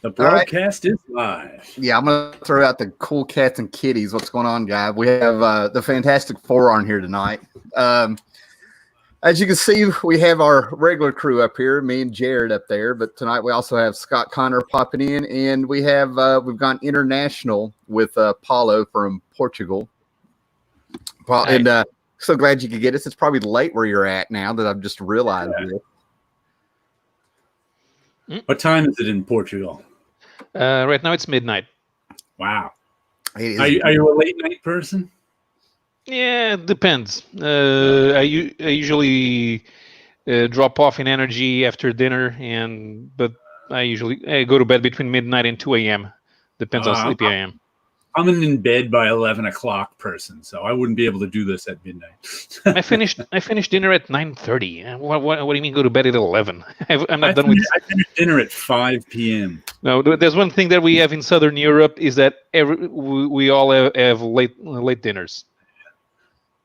The broadcast is live. Yeah, I'm going to throw out the cool cats and kitties. What's going on, guys? We have the Fantastic Four on here tonight. As you can see, we have our regular crew up here, me and Jared up there. But tonight we also have Scott Connor popping in, and we've gone international with Paulo from Portugal. And so glad you could get us. It's probably late where you're at now that I've just realized this. What time is it in Portugal? Right now it's midnight. Wow. Are you a late night person? Yeah, it depends. I usually drop off in energy after dinner, but I go to bed between midnight and 2 a.m. Depends how sleepy I am. I'm an in bed by 11 o'clock person, so I wouldn't be able to do this at midnight. I finished dinner at 9:30. What do you mean go to bed at 11? I'm not done with. I finished dinner at 5 p.m. No, there's one thing that we have in Southern Europe is that we all have late dinners.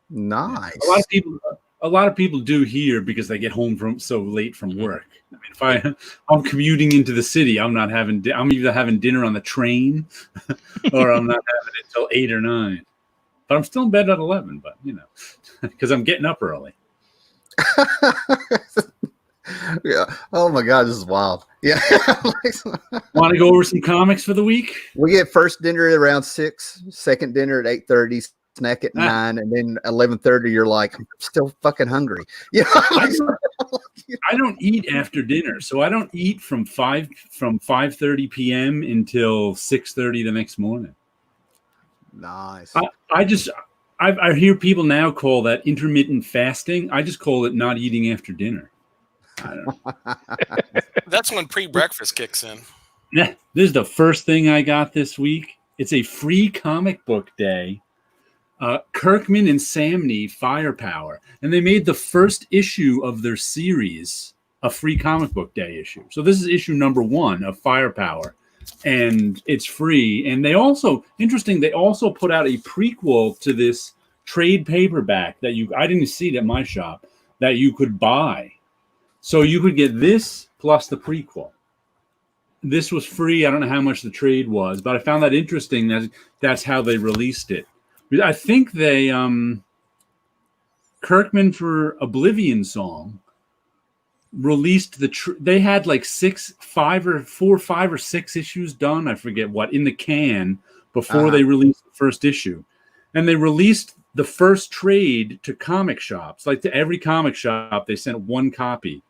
Nice. A lot of people do here because they get home so late from work. I mean, if I'm commuting into the city, I'm either having dinner on the train or I'm not having it till 8 or 9. But I'm still in bed at 11. But because I'm getting up early. Yeah. Oh my God, this is wild. Yeah. Want to go over some comics for the week? We get first dinner at around 6, second dinner at 8:30. Snack at 9, and then 11:30. You're like, I'm still fucking hungry. Yeah, I don't eat after dinner, so I don't eat from 5:30 p.m. until 6:30 the next morning. Nice. I hear people now call that intermittent fasting. I just call it not eating after dinner. I don't know. That's when pre-breakfast kicks in. This is the first thing I got this week. It's a free comic book day. Kirkman and Samney Firepower, and they made the first issue of their series a free comic book day issue. So this is issue number 1 of Firepower, and it's free. And they also put out a prequel to this trade paperback that I didn't see it at my shop, that you could buy. So you could get this plus the prequel. This was free. I don't know how much the trade was, but I found that interesting that that's how they released it. I think they Kirkman for Oblivion Song released they had like 5 or 6 issues done. I forget what in the can before they released the first issue, and they released the first trade to comic shops. Like to every comic shop, they sent one copy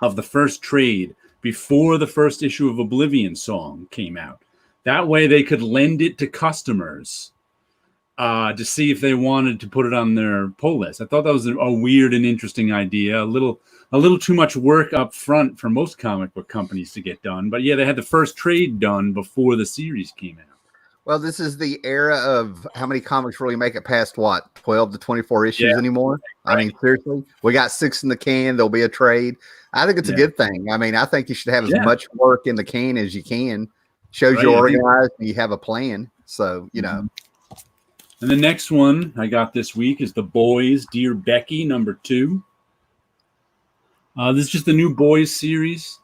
of the first trade before the first issue of Oblivion Song came out. That way, they could lend it to customers. To see if they wanted to put it on their pull list. I thought that was a weird and interesting idea. A little too much work up front for most comic book companies to get done. But yeah, they had the first trade done before the series came out. Well, this is the era of how many comics really make it past 12 to 24 issues anymore. Right. I mean, seriously, we got 6 in the can. There'll be a trade. I think it's a good thing. I mean, I think you should have as much work in the can as you can. Shows you're organized and you have a plan. So, And the next one I got this week is The Boys, Dear Becky, number 2. This is just the new Boys series.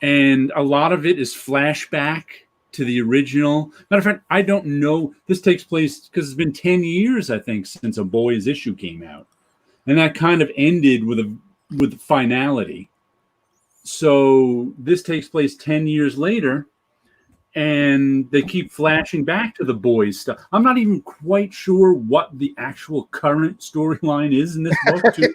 And a lot of it is flashback to the original. Matter of fact, I don't know. This takes place because it's been 10 years, I think, since a Boys issue came out. And that kind of ended with finality. So this takes place 10 years later. And they keep flashing back to the Boys stuff. I'm not even quite sure what the actual current storyline is in this book, too.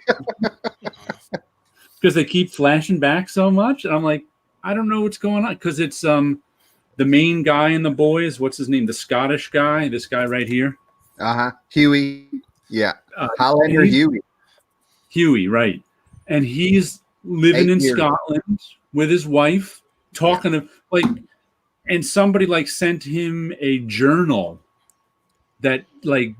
Because they keep flashing back so much. And I'm like, I don't know what's going on. Because it's the main guy in the Boys. What's his name? The Scottish guy. This guy right here. Huey. Yeah. Highlander Huey. Huey, right. And he's living in Scotland with his wife, talking to and somebody sent him a journal that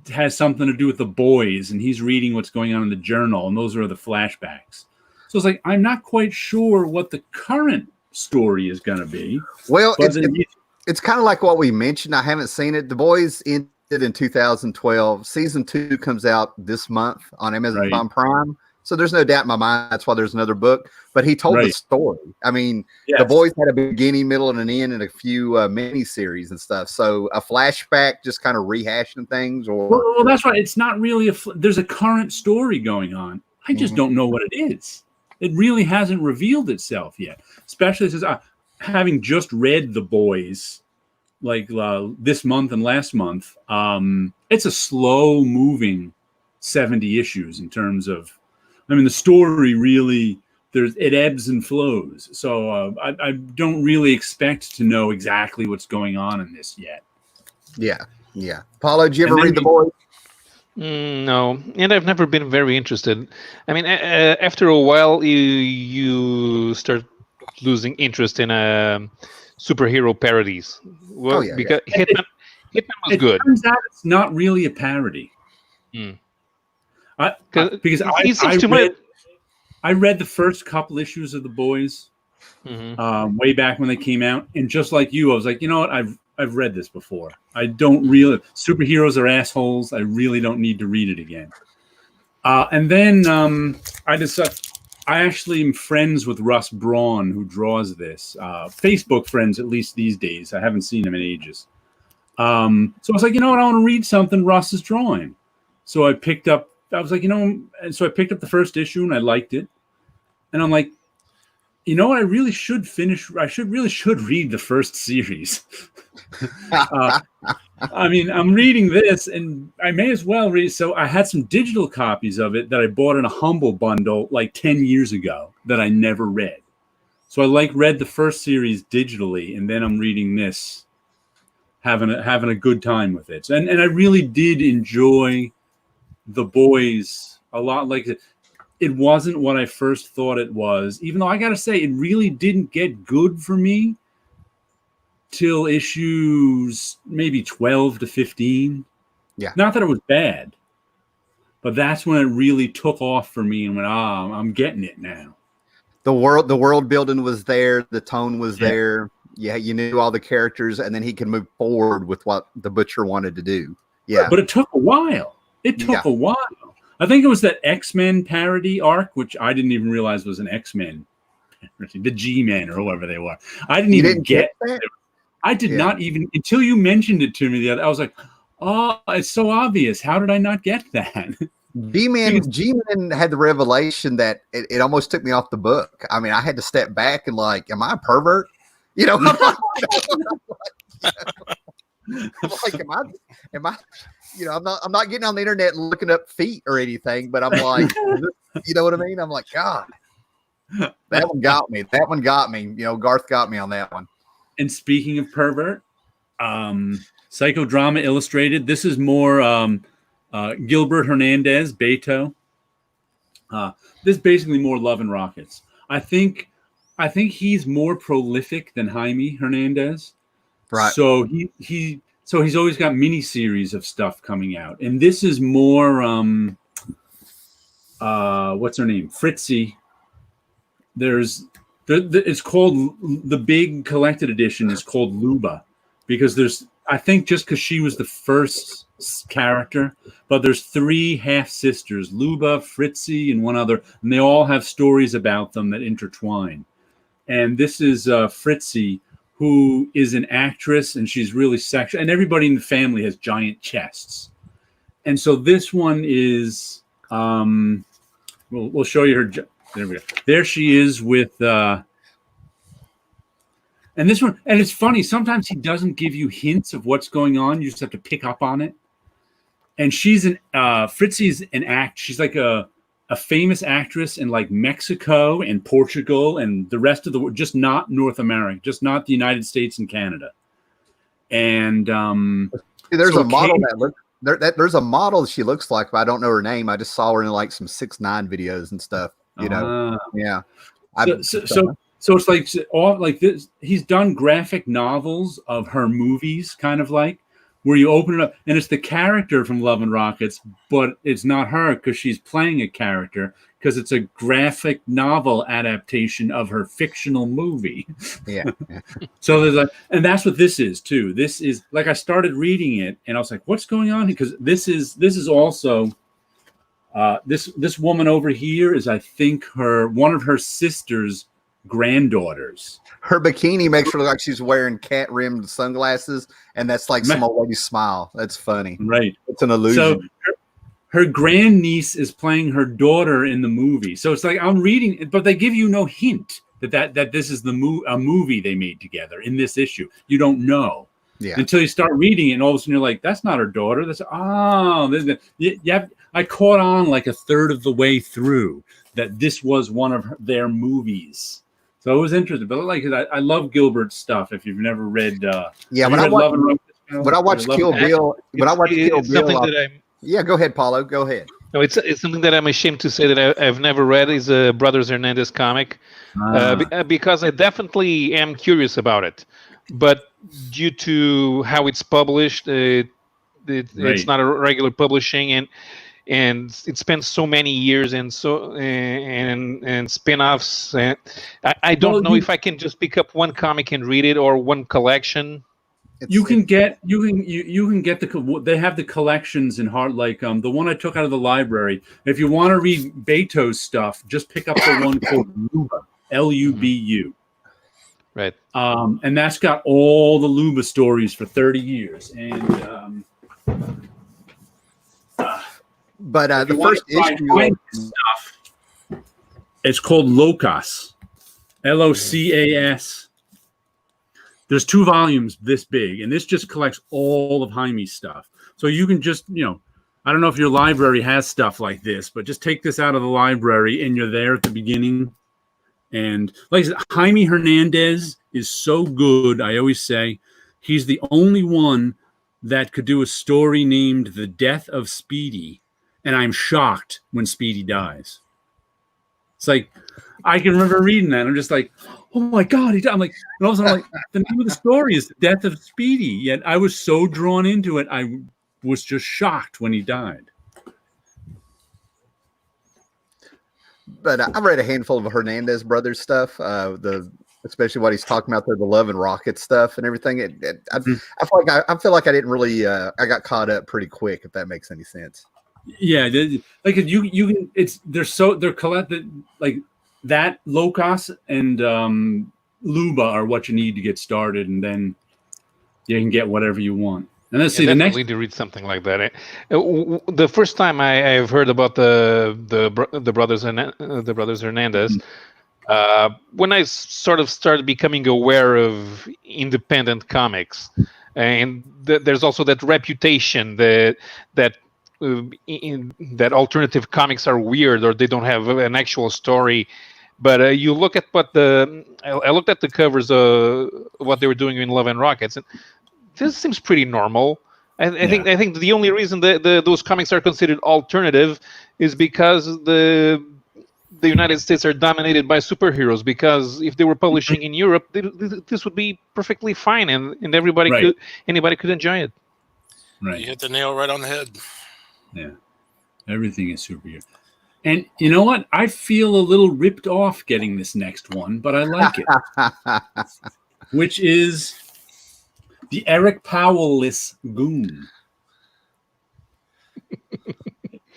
has something to do with the Boys, and he's reading what's going on in the journal, and those are the flashbacks. So it's I'm not quite sure what the current story is going to be. Well, it's kind of like what we mentioned. I haven't seen it. The Boys ended in 2012. Season 2 comes out this month on Amazon Prime. So there's no doubt in my mind that's why there's another book. But he told the story. I mean, Yes. The Boys had a beginning, middle, and an end, and a few mini series and stuff. So a flashback, just kind of rehashing things, or well, that's right. It's not really there's a current story going on. I just don't know what it is. It really hasn't revealed itself yet. Especially since having just read The Boys, like this month and last month, it's a slow moving 70 issues in terms of, I mean, the story really, it ebbs and flows. So I don't really expect to know exactly what's going on in this yet. Yeah. Paulo, did you ever read The Boys? No, and I've never been very interested. I mean, after a while, you start losing interest in superhero parodies. Well, because Hitman was good. It turns out it's not really a parody. Because I read the first couple issues of The Boys way back when they came out, and just like you, I was like, you know what, I've read this before. I don't really, superheroes are assholes. I really don't need to read it again. And then I decided, I actually am friends with Russ Braun, who draws this. Facebook friends, at least these days. I haven't seen him in ages. So I was like, you know what, I want to read something Russ is drawing. So I picked up, and so I picked up the first issue and I liked it. And I'm like, you know what, I really should read the first series. I mean, I'm reading this and I may as well read. So I had some digital copies of it that I bought in a Humble bundle like 10 years ago that I never read. So I read the first series digitally, and then I'm reading this, having a good time with it. And I really did enjoy The Boys a lot. Like, it wasn't what I first thought it was, even though I got to say it really didn't get good for me till issues maybe 12 to 15. Yeah. Not that it was bad, but that's when it really took off for me and went, I'm getting it now. The world building was there. The tone was there. Yeah, you knew all the characters, and then he could move forward with what the Butcher wanted to do. Yeah. But it took a while. A while. I think it was that X-Men parody arc, which I didn't even realize was an X-Men, the G-Men or whoever they were. I didn't even get that. I did not even, until you mentioned it to me the other, I was like, oh, it's so obvious. How did I not get that? G-Man had the revelation that it almost took me off the book. I mean, I had to step back and like, am I a pervert? You know, I'm like, am I, you know, I'm not getting on the internet and looking up feet or anything, but I'm like, you know what I mean? I'm like, God, that one got me. You know, Garth got me on that one. And speaking of pervert, Psychodrama Illustrated. This is more Gilbert Hernandez, Beto. This is basically more Love and Rockets. I think he's more prolific than Jaime Hernandez. Right. So he's always got mini series of stuff coming out, and this is more what's her name, Fritzy. It's called, the big collected edition is called Luba, because I think just because she was the first character, but there's 3 half sisters, Luba, Fritzy, and one other, and they all have stories about them that intertwine. And this is Fritzy, who is an actress, and she's really sexual, and everybody in the family has giant chests. And so this one is, we'll show you her. There we go. There she is with, and this one, and it's funny, sometimes he doesn't give you hints of what's going on. You just have to pick up on it. And she's Fritzy's she's like a famous actress in like Mexico and Portugal and the rest of the world, just not North America, just not the United States and Canada. And there's a model there's a model she looks like, but I don't know her name. I just saw her in like some 6ix9ine videos and stuff. You know, yeah. So it's like all like this. He's done graphic novels of her movies, kind of like, where you open it up and it's the character from Love and Rockets, but it's not her because she's playing a character, because it's a graphic novel adaptation of her fictional movie. Yeah. So there's like, and that's what this is too. This is like, I started reading it and I was like, what's going on? Because this is also This woman over here is, I think, one of her sister's granddaughters. Her bikini makes her look like she's wearing cat-rimmed sunglasses, and that's like some old lady's smile. That's funny. Right. It's an illusion. So her grandniece is playing her daughter in the movie. So it's like I'm reading, but they give you no hint that this is a movie they made together in this issue. You don't know until you start reading it, and all of a sudden you're like, "That's not her daughter." I caught on like a third of the way through that this was one of their movies. So it was interesting, but I love Gilbert's stuff. If you've never read, when I watched Kill Bill, go ahead, Paulo. Go ahead. No, it's something that I'm ashamed to say that I've never read is a Brothers Hernandez comic, because I definitely am curious about it, but due to how it's published, it's not a regular publishing, and it spends so many years and spin-offs. And I don't know if I can just pick up one comic and read it, or one collection. You can get they have the collections in hard, like the one I took out of the library. If you want to read Beto's stuff, just pick up the one called Luba, Lubu. Right. And that's got all the Luba stories for 30 years. And but the first issue stuff, it's called Locas, Locas. There's 2 volumes this big, and this just collects all of Jaime's stuff. So you can just, I don't know if your library has stuff like this, but just take this out of the library and you're there at the beginning. And like I said, Jaime Hernandez is so good. I always say he's the only one that could do a story named The Death of Speedy. And I'm shocked when Speedy dies. It's like, I can remember reading that. I'm just like, oh my God, he died. I'm like, and all of a sudden, I'm like, the name of the story is The Death of Speedy. Yet I was so drawn into it, I was just shocked when he died. But I've read a handful of Hernandez brothers stuff, especially what he's talking about there, the Love and Rocket stuff and everything. I feel like I didn't really. I got caught up pretty quick, if that makes any sense. Yeah, like you can. They're collected like that. Locas and Luba are what you need to get started, and then you can get whatever you want. And let's see the next. Need to read something like that. The first time I've heard about the brothers Hernandez, when I sort of started becoming aware of independent comics, and there's also that reputation that alternative comics are weird or they don't have an actual story. But you look at I looked at the covers of what they were doing in Love and Rockets, and this seems pretty normal. I think the only reason those comics are considered alternative is because the United States are dominated by superheroes. Because if they were publishing in Europe, this would be perfectly fine, and anybody could enjoy it. Right. You hit the nail right on the head. Yeah, everything is superhero. And you know what? I feel a little ripped off getting this next one, but I like it. Which is the Eric Powell-less Goon.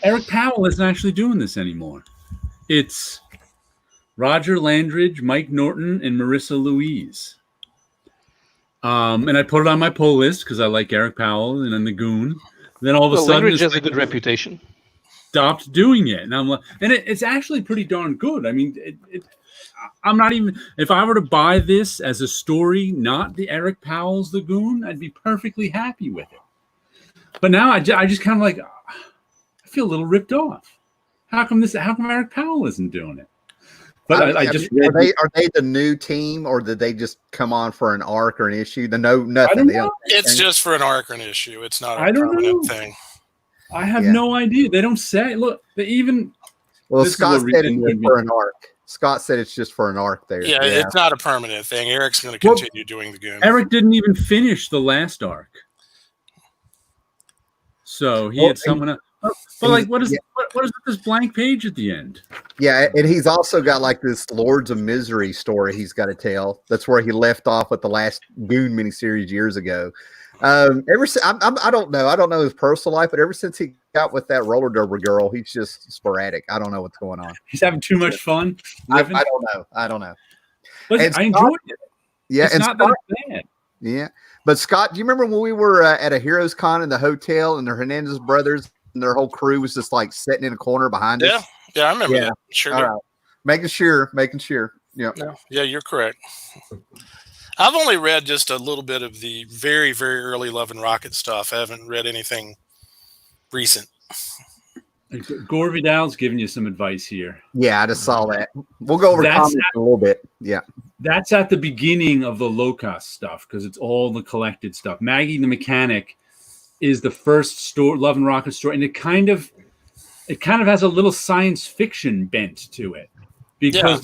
Eric Powell isn't actually doing this anymore. It's Roger Landridge, Mike Norton, and Marissa Louise. And I put it on my pull list because I like Eric Powell and then the Goon. Then all of a sudden, Landridge has a good reputation. Stopped doing it, and I'm like, and it's actually pretty darn good. I mean, I'm not even, if I were to buy this as a story, not the Eric Powell's The Goon, I'd be perfectly happy with it. But now I just kind of like, I feel a little ripped off. How come Eric Powell isn't doing it? But I just are they the new team, or did they just come on for an arc or an issue? Nothing. I don't know. It's just for an arc or an issue. It's not a permanent thing. I have no idea. They don't say. Look, they even. Well, Scott said it's for an arc. Scott said it's just for an arc there. Yeah, it's not a permanent thing. Eric's going to continue doing the Goon. Eric didn't even finish the last arc. So he had someone else. But like, what is with this blank page at the end? Yeah, and he's also got like this Lords of Misery story he's got to tell. That's where he left off with the last Goon miniseries years ago. I don't know his personal life, but ever since he got with that roller derby girl, he's just sporadic. I don't know what's going on. He's having too much fun. I don't know. But I enjoyed it. Yeah, it's not that bad. Yeah, but Scott, do you remember when we were at a Heroes Con in the hotel and the Hernandez brothers and their whole crew was just like sitting in a corner behind us? Yeah, I remember that. Sure. All right. Making sure. Yeah. Yeah, you're correct. I've only read just a little bit of the very, very early Love and Rocket stuff. I haven't read anything recent. Gore Vidal's giving you some advice here. Yeah, I just saw that. We'll go over comments a little bit. Yeah. That's at the beginning of the Locust stuff because it's all the collected stuff. Maggie the Mechanic is the first Love and Rocket story, and it kind of has a little science fiction bent to it because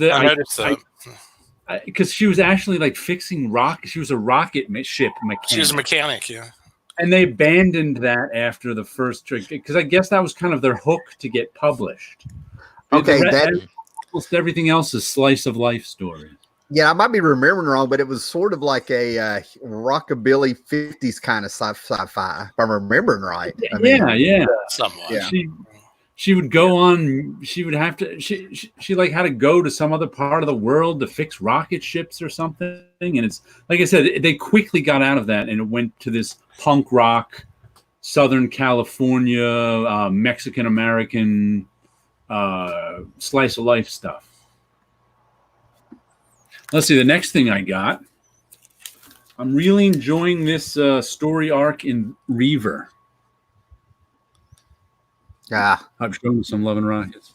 because she was actually like fixing she was a rocket ship mechanic. She was a mechanic, yeah. And they abandoned that after the first trick because I guess that was kind of their hook to get published. Okay, almost everything else is slice of life stories. Yeah, I might be remembering wrong, but it was sort of like a rockabilly 50s kind of sci-fi, if I'm remembering right. Yeah. Somewhat. Yeah. She would go on. She would have to. She like had to go to some other part of the world to fix rocket ships or something. And it's like I said, they quickly got out of that and it went to this punk rock, Southern California, Mexican American slice of life stuff. Let's see. The next thing I got. I'm really enjoying this story arc in Reaver. Yeah, I'm showing some Love and Rockets.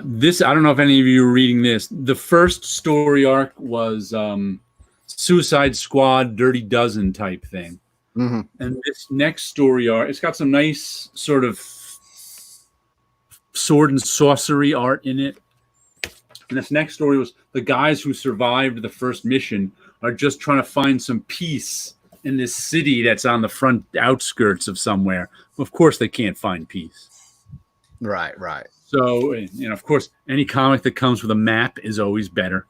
This, I don't know if any of you are reading this. The first story arc was Suicide Squad, Dirty Dozen type thing. Mm-hmm. And this next story arc, it's got some nice sort of sword and sorcery art in it. And this next story was the guys who survived the first mission are just trying to find some peace in this city that's on the front outskirts of somewhere. Of course, they can't find peace. Right. So, of course, any comic that comes with a map is always better.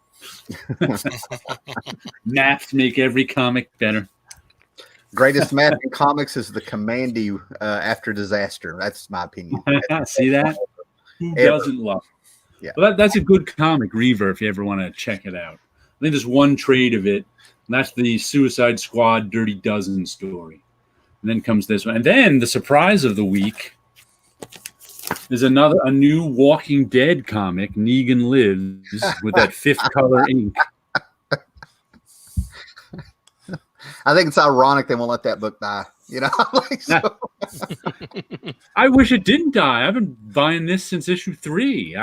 Maps make every comic better. Greatest map in comics is the Commandy after disaster. That's my opinion. See that? Who doesn't love it? Yeah. Well, that's a good comic, Reaver, if you ever want to check it out. I think there's one trade of it. And that's the Suicide Squad Dirty Dozen story. And then comes this one. And then the surprise of the week is a new Walking Dead comic, Negan Lives, with that fifth color ink. I think it's ironic they won't let that book die. I wish it didn't die. I've been buying this since issue 3.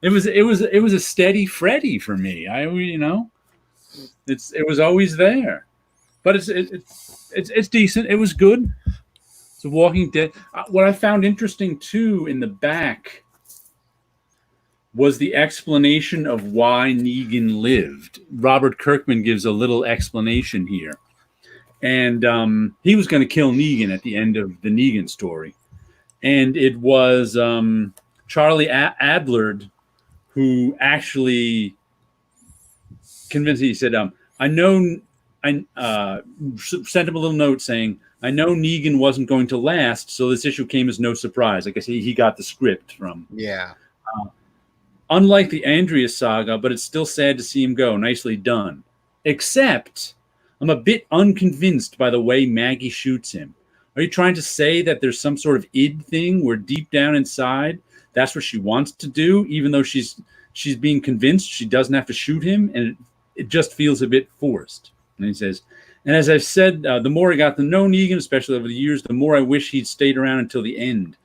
It was a steady Freddy for me. It was always there, but it's decent. It was good. It's a Walking Dead. What I found interesting too in the back was the explanation of why Negan lived. Robert Kirkman gives a little explanation here, and he was going to kill Negan at the end of the Negan story, and it was Charlie Adlard who actually convinced. He said, I sent him a little note saying, I know Negan wasn't going to last, so this issue came as no surprise. Like I say, he got the script from. Yeah. Unlike the Andreas saga, but it's still sad to see him go. Nicely done. Except, I'm a bit unconvinced by the way Maggie shoots him. Are you trying to say that there's some sort of id thing where deep down inside, that's what she wants to do, even though she's being convinced she doesn't have to shoot him, and it just feels a bit forced. And he says, and as I've said, the more I got to know Negan, especially over the years, the more I wish he'd stayed around until the end.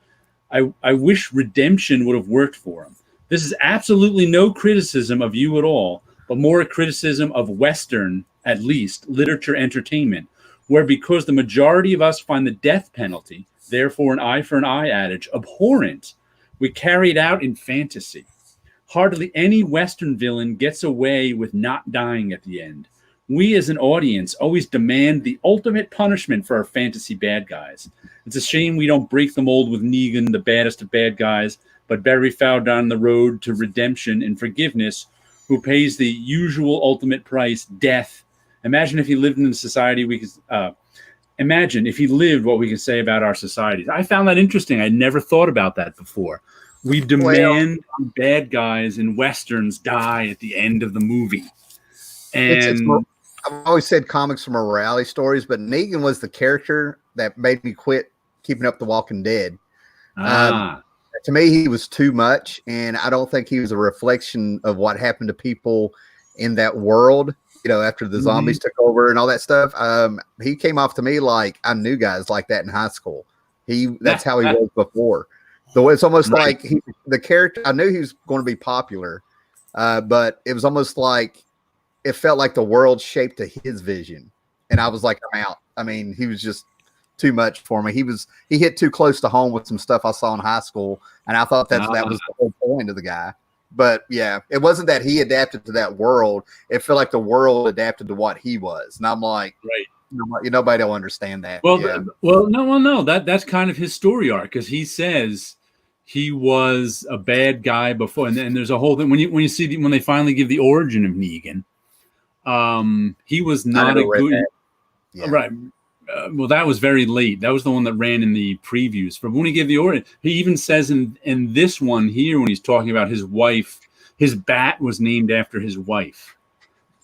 I wish redemption would have worked for him. This is absolutely no criticism of you at all, but more a criticism of Western, at least, literature entertainment, where because the majority of us find the death penalty, therefore an eye for an eye adage, abhorrent, we carry it out in fantasy. Hardly any Western villain gets away with not dying at the end. We as an audience always demand the ultimate punishment for our fantasy bad guys. It's a shame we don't break the mold with Negan, the baddest of bad guys, but Barry found down the road to redemption and forgiveness, who pays the usual ultimate price, death. Imagine if he lived in a society we could... Imagine if he lived what we can say about our societies. I found that interesting. I'd never thought about that before. We demand bad guys in Westerns die at the end of the movie. And I've always said comics are morality stories, but Negan was the character that made me quit keeping up The Walking Dead. To me, he was too much, and I don't think he was a reflection of what happened to people in that world, after the zombies took over and all that stuff. He came off to me like I knew guys like that in high school. That's how he was before. So it's almost like the character, I knew he was going to be popular, but it was almost like it felt like the world shaped to his vision. And I was like, I'm out. I mean, he was just too much for me. He hit too close to home with some stuff I saw in high school. And I thought that was the whole point of the guy. But yeah, it wasn't that he adapted to that world. It felt like the world adapted to what he was. And I'm like, nobody don't understand that. No. That's kind of his story arc, because he says he was a bad guy before, and there's a whole thing when they finally give the origin of Negan. He was not a good right. Well, that was very late. That was the one that ran in the previews. But when he gave the origin, he even says in this one here, when he's talking about his wife, his bat was named after his wife.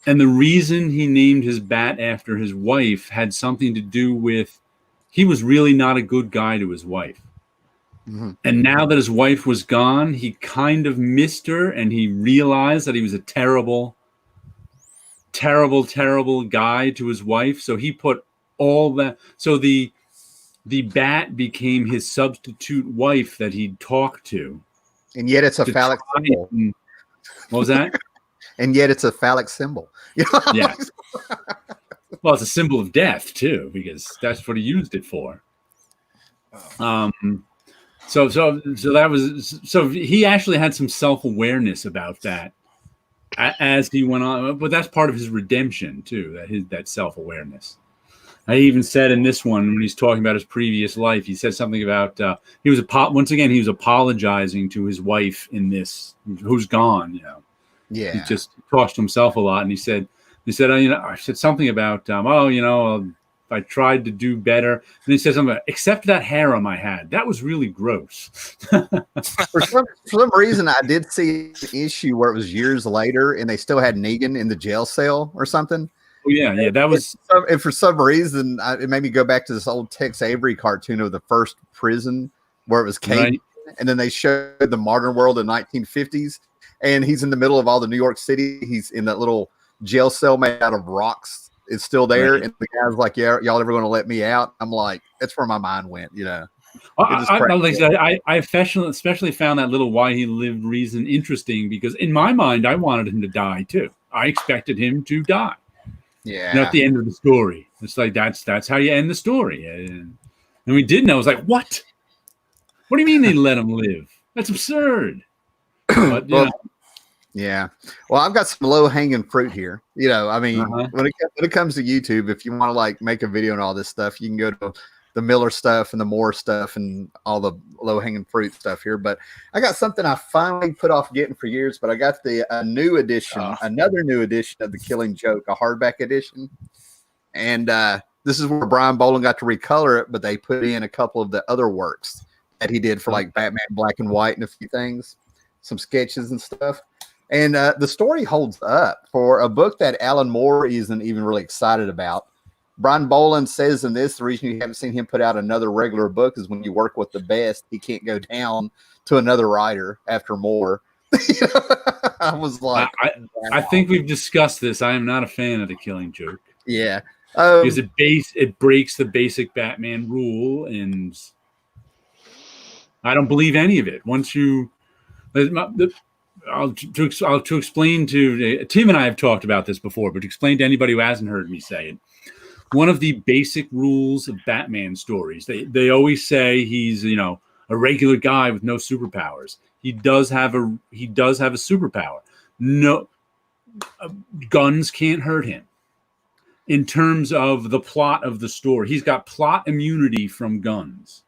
And the reason he named his bat after his wife had something to do with he was really not a good guy to his wife. Mm-hmm. And now that his wife was gone, he kind of missed her, and he realized that he was a terrible guy to his wife. So he put all that. So the bat became his substitute wife that he'd talk to. And yet it's a phallic symbol. What was that? And yet it's a phallic symbol. Yeah. Well, it's a symbol of death too, because that's what he used it for. So that was, so he actually had some self-awareness about that as he went on, but that's part of his redemption too, that self-awareness. I even said in this one, when he's talking about his previous life, he said something about he was apologizing to his wife in this, who's gone, Yeah, he just talks to himself a lot, and he said, I said something about, I tried to do better, and he said something about, except that harem I had, that was really gross. For some reason, I did see an issue where it was years later, and they still had Negan in the jail cell or something. Oh, yeah, that was. And for some reason, it made me go back to this old Tex Avery cartoon of the first prison where it was Cavern, and then they showed the modern world in 1950s, and he's in the middle of all the New York City. He's in that little jail cell made out of rocks. It's still there, and the guy's like, "Yeah, y'all ever going to let me out?" I'm like, "That's where my mind went," I especially found that little why he lived reason interesting, because in my mind, I wanted him to die too. I expected him to die. Yeah. At the end of the story, it's like that's how you end the story, and we didn't. I was like, "What? What do you mean they let him live? That's absurd." But, yeah. Well, I've got some low hanging fruit here. I mean, when it comes to YouTube, if you want to make a video and all this stuff, you can go to the Miller stuff and the Moore stuff and all the low hanging fruit stuff here. But I got something I finally put off getting for years, but I got another new edition of The Killing Joke, a hardback edition. And this is where Brian Boland got to recolor it, but they put in a couple of the other works that he did for Batman Black and White and a few things, some sketches and stuff. And the story holds up for a book that Alan Moore isn't even really excited about. Brian Boland says in this, the reason you haven't seen him put out another regular book is when you work with the best, he can't go down to another writer after Moore. I was like, I think we've discussed this. I am not a fan of The Killing Joke. Yeah. Because it breaks the basic Batman rule, and I don't believe any of it. Once you... to explain to Tim and I have talked about this before, but to explain to anybody who hasn't heard me say it, one of the basic rules of Batman stories, they always say he's a regular guy with no superpowers. He does have a superpower. No, guns can't hurt him. in terms of the plot of the story. He's got plot immunity from guns.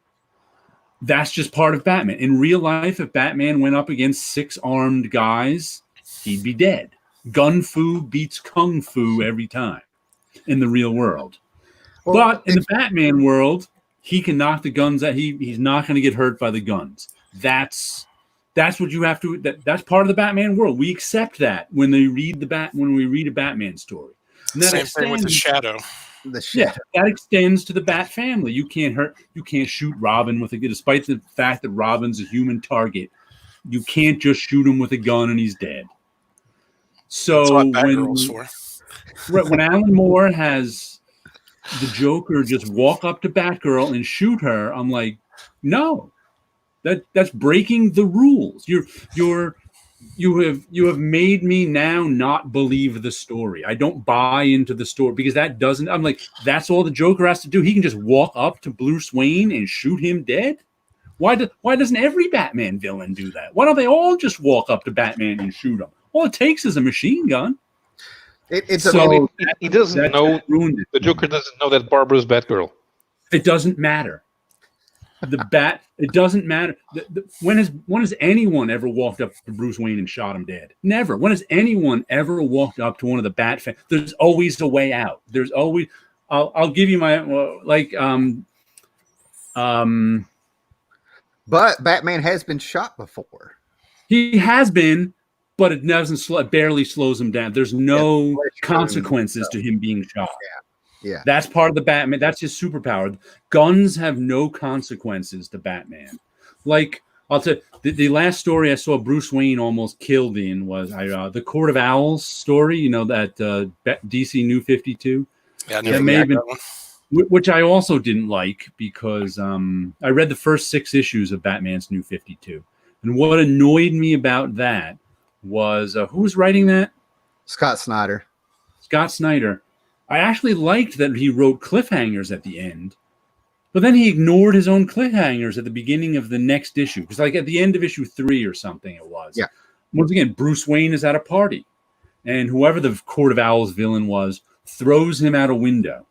That's just part of Batman. In real life, if Batman went up against 6 armed guys, he'd be dead. Gun fu beats kung fu every time in the real world. Well, but in the Batman world, he can knock the guns out. He's not going to get hurt by the guns. That's what you have to. That's part of the Batman world. We accept that when we read a Batman story. And that Same thing with the Shadow. Yeah, that extends to the Bat family. You can't shoot Robin with a gun, despite the fact that Robin's a human target. You can't just shoot him with a gun and he's dead. So when Alan Moore has the Joker just walk up to Batgirl and shoot her, I'm like, no, that's breaking the rules. You have made me now not believe the story. I don't buy into the story because I'm like, that's all the Joker has to do. He can just walk up to Bruce Wayne and shoot him dead. Why doesn't every Batman villain do that? Why don't they all just walk up to Batman and shoot him? All it takes is a machine gun. He doesn't know. The Joker doesn't know that Barbara's Batgirl. It doesn't matter. It doesn't matter. When has anyone ever walked up to Bruce Wayne and shot him dead? Never. When has anyone ever walked up to one of the Bat fans? There's always a way out. There's always. I'll give you my But Batman has been shot before. He has been, but it barely slows him down. There's no consequences to him being shot. Yeah. That's part of the Batman. That's his superpower. Guns have no consequences to Batman. Like, I'll tell you, the last story I saw Bruce Wayne almost killed in was the Court of Owls story, that DC New 52. Yeah, I never read that one. Which I also didn't like because I read the first 6 issues of Batman's New 52. And what annoyed me about that was, who was writing that? Scott Snyder. Scott Snyder. I actually liked that he wrote cliffhangers at the end, but then he ignored his own cliffhangers at the beginning of the next issue. Because like at the end of issue 3 or something it was. Yeah. Once again, Bruce Wayne is at a party. And whoever the Court of Owls villain was throws him out a window.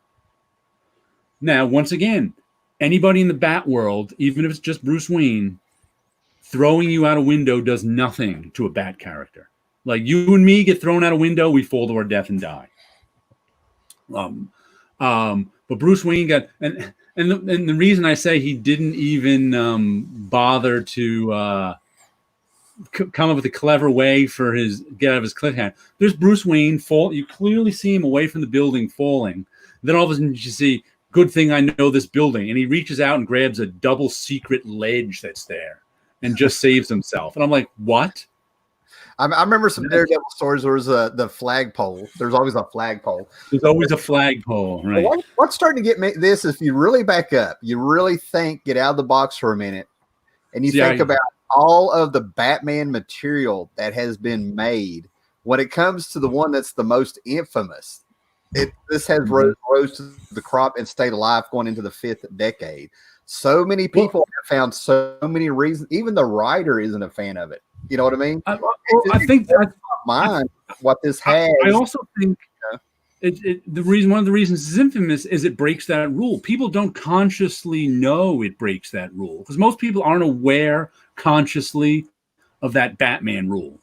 Now, once again, anybody in the Bat world, even if it's just Bruce Wayne, throwing you out a window does nothing to a Bat character. Like you and me get thrown out a window, we fall to our death and die. But Bruce Wayne got and the reason I say he didn't even bother to come up with a clever way for get out of his cliffhanger. There's Bruce Wayne fall. You clearly see him away from the building falling. Then all of a sudden you see, good thing I know this building, and he reaches out and grabs a double secret ledge that's there and just saves himself. And I'm like, what? I remember some Daredevil stories where there's the flagpole. There's always a flagpole. There's always a flagpole, right? Well, what's starting to get this, if you really back up, you really get out of the box for a minute, and you think about all of the Batman material that has been made. When it comes to the one that's the most infamous, this has rose to the crop and stayed alive going into the 5th decade. So many people have found so many reasons. Even the writer isn't a fan of it. You know what I mean? I think that's mine. What this has. I also think one of the reasons it's infamous is it breaks that rule. People don't consciously know it breaks that rule because most people aren't aware consciously of that Batman rule,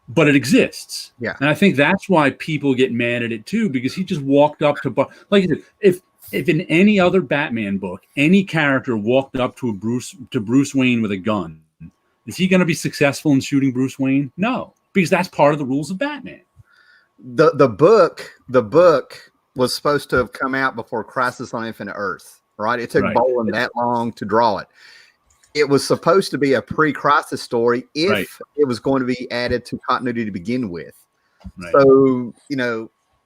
but it exists. Yeah, and I think that's why people get mad at it too because he just walked up to like I said, if in any other Batman book any character walked up to Bruce Wayne with a gun. Is he going to be successful in shooting Bruce Wayne? No, because that's part of the rules of Batman. The book was supposed to have come out before Crisis on Infinite Earth, right? It took Boland that long to draw it. It was supposed to be a pre-Crisis story if it was going to be added to continuity to begin with. Right. So,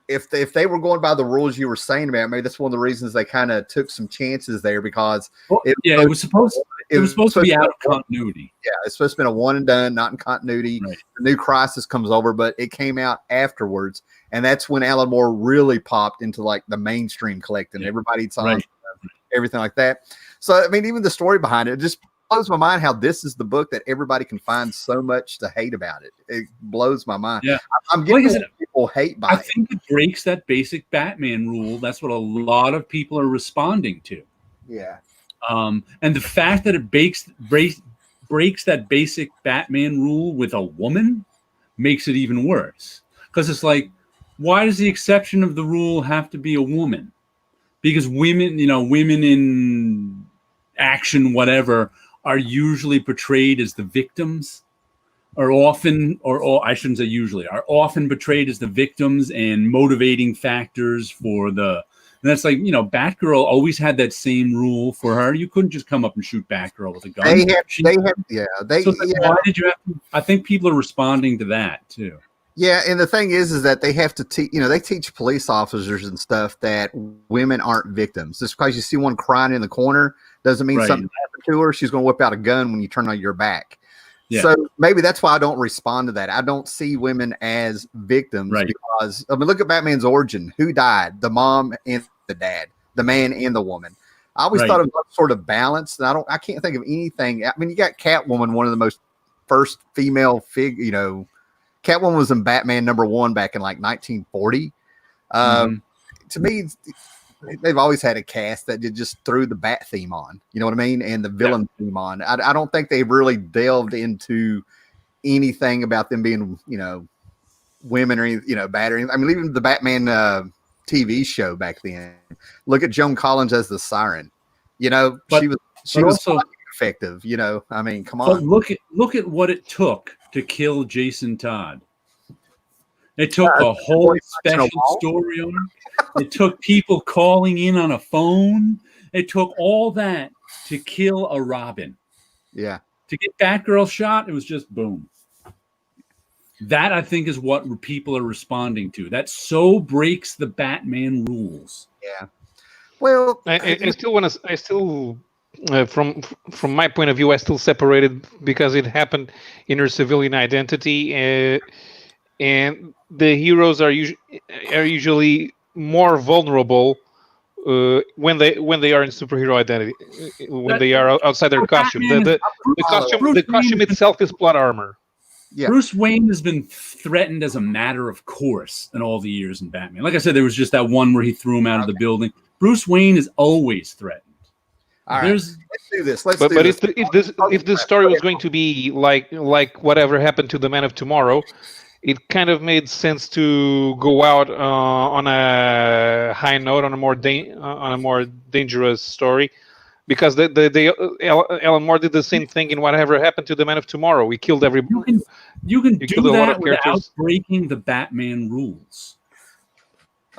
if they were going by the rules you were saying about, maybe that's one of the reasons they kind of took some chances there because it was supposed to be out of continuity. Yeah, it's supposed to be a one and done, not in continuity. Right. The new Crisis comes over, but it came out afterwards, and that's when Alan Moore really popped into like the mainstream collecting. Yeah. Everybody's on everything like that. So I mean, even the story behind it just blows my mind how this is the book that everybody can find so much to hate about it. It blows my mind. Yeah, I'm getting people people hate by I it. think it breaks that basic Batman rule. That's what a lot of people are responding to. Yeah. And the fact that it breaks that basic Batman rule with a woman makes it even worse. Because it's like, why does the exception of the rule have to be a woman? Because women in action, whatever, are usually portrayed as the victims, are often, or I shouldn't say usually, are often portrayed as the victims and motivating factors for the. And that's like, Batgirl always had that same rule for her. You couldn't just come up and shoot Batgirl with a gun. They have, So why did you have to? I think people are responding to that too. Yeah, and the thing is that they have to teach. They teach police officers and stuff that women aren't victims. Just because you see one crying in the corner doesn't mean something happened to her. She's going to whip out a gun when you turn on your back. Yeah. So maybe that's why I don't respond to that. I don't see women as victims because look at Batman's origin. Who died? The mom and the dad, the man and the woman. I always thought it was sort of balanced. And I can't think of anything. I mean, you got Catwoman, one of the most first female Catwoman was in Batman #1 back in like 1940. To me, they've always had a cast that just threw the Bat theme on, you know what I mean? And the villain theme on. I don't think they really delved into anything about them being, women or, bad or anything. I mean, even the Batman TV show back then. Look at Joan Collins as the Siren. She was also effective, I mean, come on. But look at what it took to kill Jason Todd. It took a whole special story on him. It took people calling in on a phone. It took all that to kill a Robin. Yeah. To get Batgirl shot, it was just boom. That, I think, is what people are responding to. That so breaks the Batman rules. Yeah. Well, I still want to. From my point of view, I still separate it because it happened in her civilian identity, and the heroes are usually more vulnerable when they are in superhero identity, when they are outside their costume. The costume itself is plot armor. Yeah. Bruce Wayne has been threatened as a matter of course in all the years in Batman. Like I said, there was just that one where he threw him out of the building. Bruce Wayne is always threatened. All right, let's do this. But if this story was going to be like whatever happened to the Man of Tomorrow, it kind of made sense to go out on a high note, on a more dangerous story, because Alan Moore did the same thing in Whatever Happened to the Man of Tomorrow. We killed everybody. You can do that without breaking the Batman rules.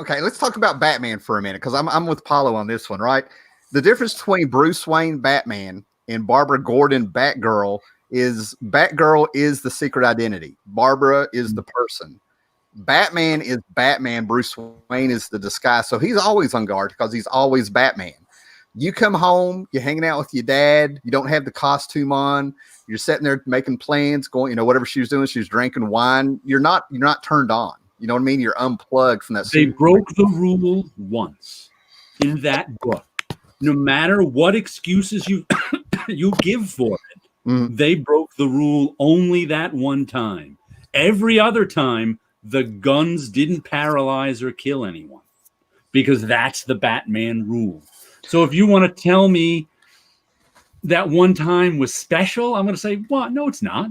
Okay, let's talk about Batman for a minute, because I'm with Paulo on this one, right? The difference between Bruce Wayne Batman and Barbara Gordon Batgirl is the secret identity. Barbara is the person. Batman is Batman. Bruce Wayne is the disguise. So he's always on guard because he's always Batman. You come home, you're hanging out with your dad, you don't have the costume on, you're sitting there making plans, going, whatever she was doing, she was drinking wine. You're not turned on. You know what I mean? You're unplugged from that. They broke the rule once in that book. No matter what excuses you give for it, they broke the rule only that one time. Every other time, the guns didn't paralyze or kill anyone, because that's the Batman rule. So if you want to tell me that one time was special, I'm going to say, what? No, it's not.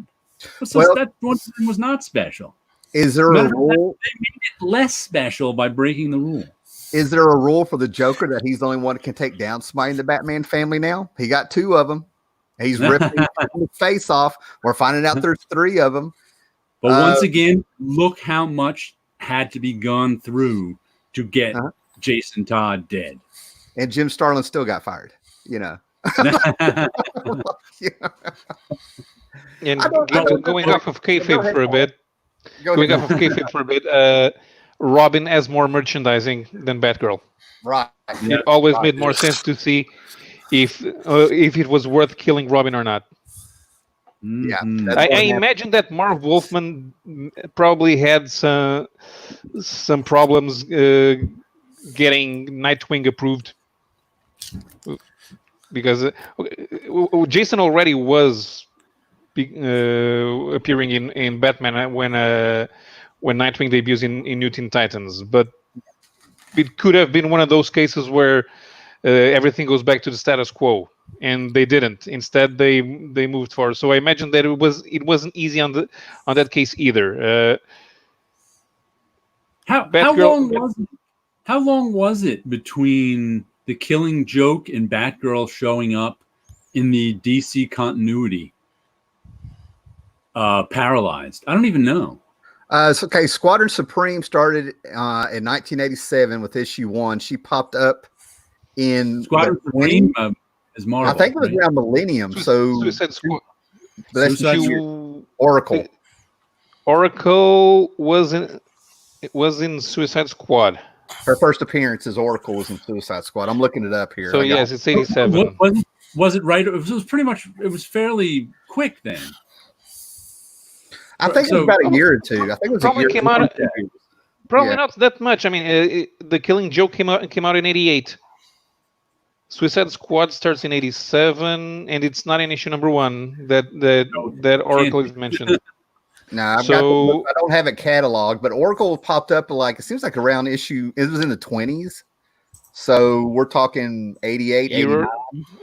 That one time was not special. Is there a rule? They made it less special by breaking the rule. Is there a rule for the Joker that he's the only one that can take down somebody in the Batman family now? He got 2 of them. He's ripping his face off. We're finding out there's 3 of them. But once again, look how much had to be gone through to get Jason Todd dead. And Jim Starlin still got fired, And going off of kayfabe for a bit, Robin has more merchandising than Batgirl. Right. It always made more sense to see if it was worth killing Robin or not. Yeah. I imagine that Marv Wolfman probably had some problems getting Nightwing approved, because Jason already was appearing in Batman when when Nightwing debuts in New Teen Titans. But it could have been one of those cases where everything goes back to the status quo, and they didn't. Instead, they moved forward. So I imagine that it wasn't easy on that case either. How long was it between the Killing Joke and Batgirl showing up in the DC continuity? Paralyzed. I don't even know. Okay, Squadron Supreme started in 1987 with issue 1. She popped up in Squadron Supreme is Marvel. I think it was around Millennium. Suicide Squad. That's Oracle. Oracle was in Suicide Squad. Her first appearance as Oracle was in Suicide Squad. I'm looking it up here. So yes, it's 87. Was it right? It was pretty much. It was fairly quick then. I think it was about a year or two. I think it was probably a year. Came out. Probably not that much. I mean, the Killing Joke came out in 88. Suicide Squad starts in 87, and it's not in issue number 1 that Oracle is mentioned. No, I don't have it cataloged, but Oracle popped up it seems like around issue. It was in the 20s, so we're talking 88, 89.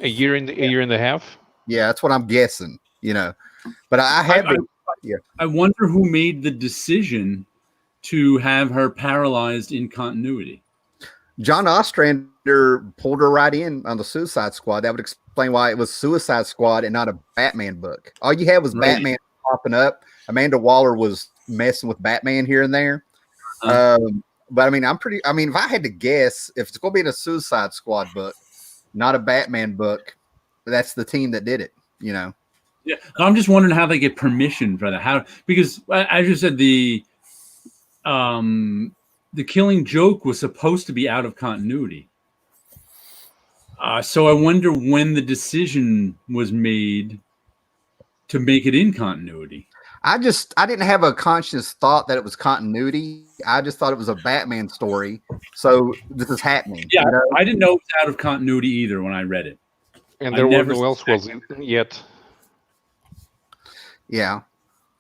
A year and a half. Yeah, that's what I'm guessing. But I have. I wonder who made the decision to have her paralyzed in continuity. John Ostrander pulled her right in on the Suicide Squad. That would explain why it was Suicide Squad and not a Batman book. All you had was Batman popping up. Amanda Waller was messing with Batman here and there. But I mean, if I had to guess, if it's going to be in a Suicide Squad book, not a Batman book, that's the team that did it, Yeah, I'm just wondering how they get permission for that. Because as you said, the Killing Joke was supposed to be out of continuity. So I wonder when the decision was made to make it in continuity. I didn't have a conscious thought that it was continuity. I just thought it was a Batman story. So this is happening. Yeah, I didn't know it was out of continuity either when I read it. And there was no Elseworlds yet. Yeah.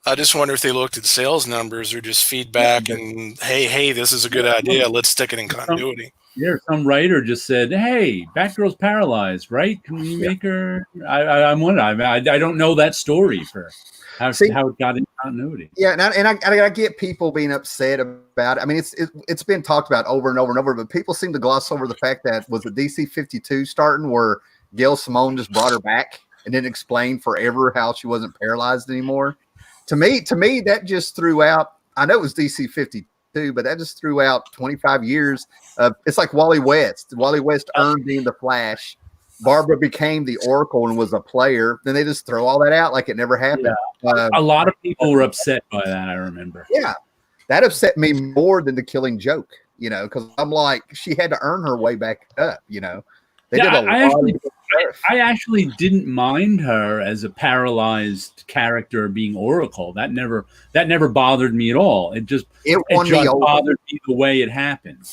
I just wonder if they looked at sales numbers or just feedback and, hey, this is a good idea. Let's stick it in continuity. Yeah, some writer just said, "Hey, Batgirl's paralyzed, right? Can we make her?" I'm wondering. I don't know that story for how it got in continuity. Yeah, and I get people being upset about it. I mean, it's been talked about over and over and over, but people seem to gloss over the fact that was the DC 52 starting where Gail Simone just brought her back and didn't explain forever how she wasn't paralyzed anymore. To me, that just threw out. I know it was DC 52, but that just threw out 25 years of. It's like Wally West. Wally West earned being the Flash. Barbara became the Oracle and was a player. Then they just throw all that out like it never happened. Yeah. A lot of people were upset by that. I remember. Yeah, that upset me more than the Killing Joke. Because I'm like, she had to earn her way back up. They did a lot. I actually didn't mind her as a paralyzed character being Oracle. That never bothered me at all. It just bothered me the way it happened.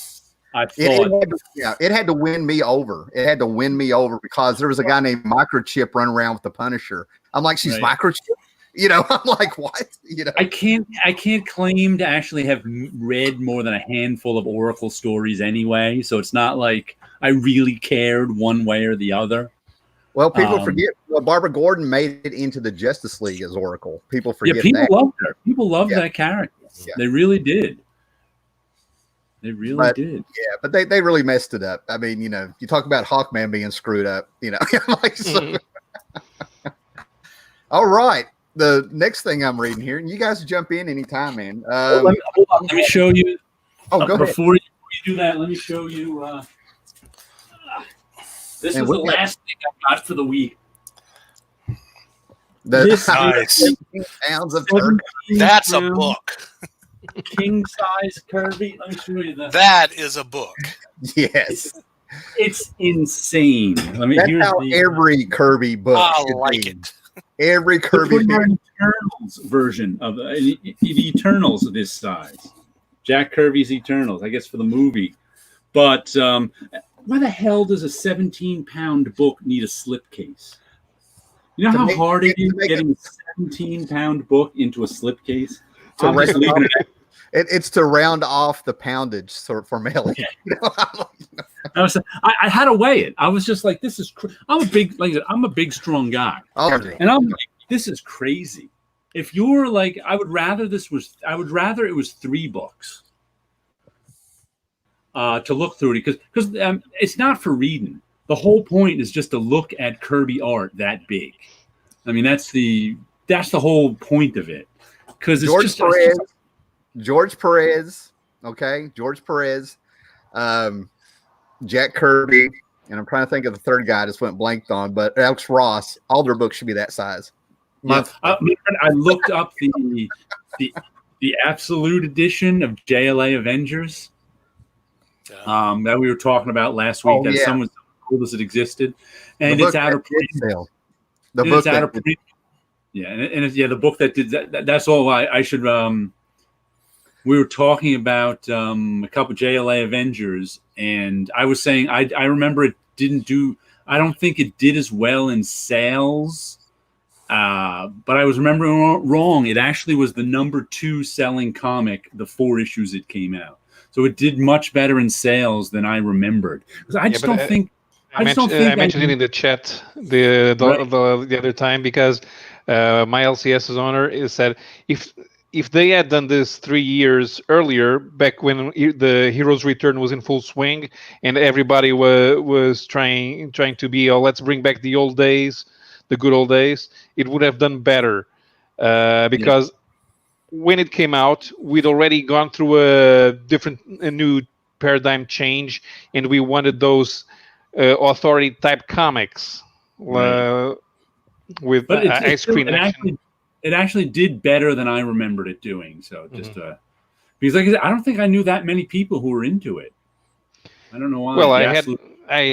I thought it had to win me over. It had to win me over because there was a guy named Microchip running around with the Punisher. I'm like, she's Microchip. I'm like, what? I can't claim to actually have read more than a handful of Oracle stories anyway. So it's not like I really cared one way or the other. Well, people forget. Well, Barbara Gordon made it into the Justice League as Oracle. People forget. Yeah, people loved her. People loved that character. Yeah. They really did. They really did. Yeah, but they really messed it up. I mean, you talk about Hawkman being screwed up. All right. The next thing I'm reading here, and you guys jump in anytime, man. Let me show you. Oh, go ahead. Before you do that, let me show you. This is the last thing I got for the week. Nice. That's a book. King size Kirby. Let me show you that. That is a book. Yes. It's insane. That's how every Kirby book. I like it. Every Kirby Eternals version of the Eternals of this size. Jack Kirby's Eternals, I guess, for the movie. But why the hell does a 17-pound book need a slipcase? You know how hard it is getting a 17-pound book into a slipcase? It's to round off the poundage for Melly. I had to weigh it. I was just like, this is. I'm a big, strong guy, and I'm like, this is crazy. If you're like, I would rather it was 3 books to look through it because it's not for reading. The whole point is just to look at Kirby art that big. I mean, that's the whole point of it. Because it's George Perez, okay, Jack Kirby, and I'm trying to think of the third guy I just went blanked on, but Alex Ross. All their books should be that size. Yeah. I looked up the absolute edition of JLA Avengers that we were talking about last week. That someone told us it existed, and it's out of print. The book out of print. Yeah, and the book that did that. That's all. I should. We were talking about a couple JLA Avengers, and I was saying I remember it didn't do. I don't think it did as well in sales. But I was remembering wrong. It actually was the number 2 selling comic the 4 issues it came out. So it did much better in sales than I remembered. Because I just don't think. I mentioned it in the chat the other time because my LCS's owner said if they had done this 3 years earlier, back when the Heroes Return was in full swing and everybody was trying to be, let's bring back the old days, the good old days, it would have done better because when it came out, we'd already gone through a new paradigm change, and we wanted those authority type comics with ice cream. It actually did better than I remembered it doing. So just because like I said, I don't think I knew that many people who were into it. I don't know why. Well, I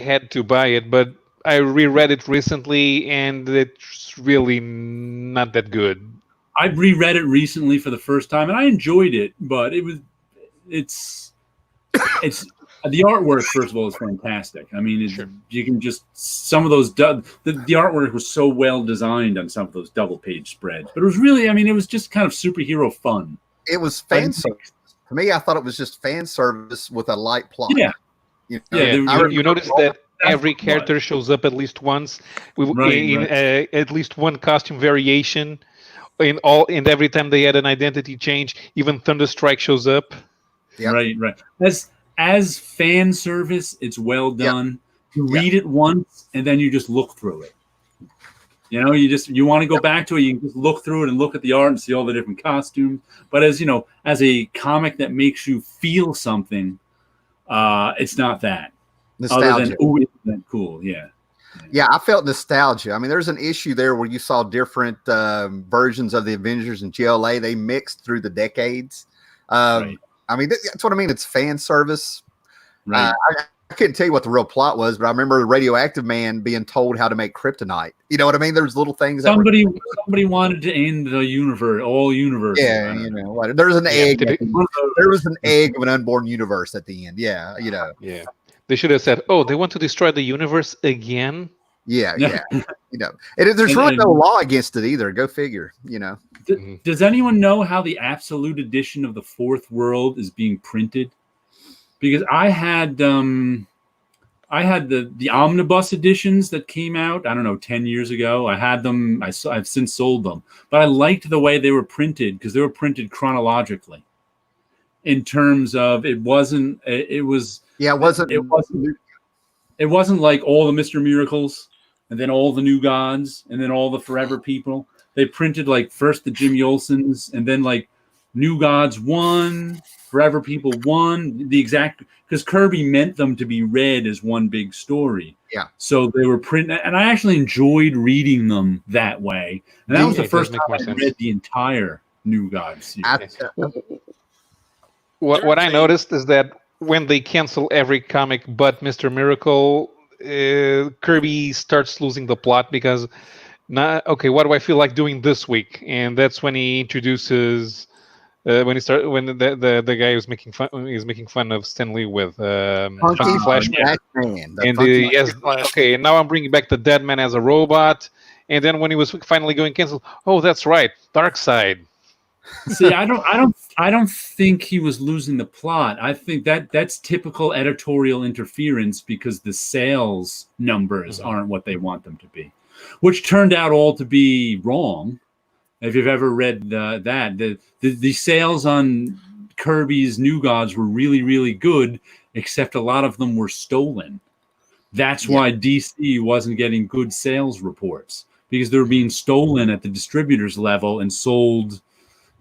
had to buy it, but I reread it recently, and it's really not that good. I reread it recently for the first time, and I enjoyed it. But it's the artwork. First of all, is fantastic. I mean, you can just some of those the artwork was so well designed on some of those double page spreads. But it was really, I mean, it was just kind of superhero fun. It was fan service. To me, I thought it was just fan service with a light plot. Yeah, you notice that every character shows up at least once in at least one costume variation. And every time they had an identity change, even Thunderstrike shows up. Yep. Right. As fan service, it's well done. You read it once, and then you just look through it. You know, you want to go back to it. You can just look through it and look at the art and see all the different costumes. But as a comic that makes you feel something, it's not that. Nostalgia. Other than, oh, isn't that cool? Yeah. Yeah, I felt nostalgia. I mean, there's an issue there where you saw different versions of the Avengers and GLA. They mixed through the decades. I mean, that's what I mean. It's fan service. Right. I couldn't tell you what the real plot was, but I remember the Radioactive Man being told how to make kryptonite. You know what I mean? There's little things. Somebody wanted to end the universe, all universe. Yeah, there's an egg. There was an egg of an unborn universe at the end. Yeah, Yeah. They should have said, "Oh, they want to destroy the universe again." Yeah. There's really no law against it either. Go figure. Does anyone know how the absolute edition of the Fourth World is being printed? Because I had the omnibus editions that came out, I don't know, 10 years ago. I had them. I've since sold them, but I liked the way they were printed because they were printed chronologically. In terms of it wasn't like all the Mr. Miracles and then all the New Gods and then all the Forever People. They printed like first the Jimmy Olsens and then like New Gods 1, Forever People 1, because Kirby meant them to be read as one big story. Yeah. So they were printed, and I actually enjoyed reading them that way. And that was the first time I read the entire New Gods series. What I noticed is that when they cancel every comic but Mr. Miracle, Kirby starts losing the plot because, what do I feel like doing this week? And that's when he introduces, when the guy who's making fun of Stan Lee with Funky Flash Man. And now I'm bringing back the Dead Man as a robot. And then when he was finally going cancel, oh, that's right, Darkseid. See, I don't think he was losing the plot. I think that's typical editorial interference because the sales numbers aren't what they want them to be, which turned out all to be wrong. If you've ever read the sales on Kirby's New Gods were really, really good, except a lot of them were stolen. That's why DC wasn't getting good sales reports, because they were being stolen at the distributors level and sold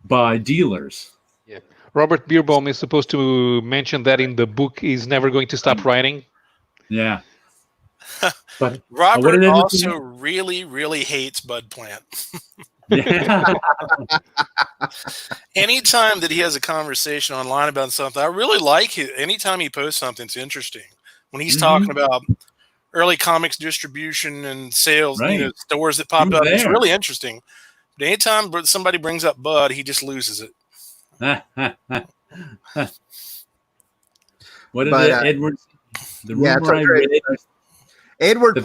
by dealers. Yeah. Robert Bierbaum is supposed to mention that in the book he's never going to stop writing. Yeah. But Robert also really, really hates Bud Plant. Yeah. Anytime that he has a conversation online about something, I really like it. Anytime he posts something, it's interesting. When he's talking about early comics distribution and sales, stores that popped up, it's really interesting. But anytime somebody brings up Bud, he just loses it. What is it, Edward? The rumor I read. Edward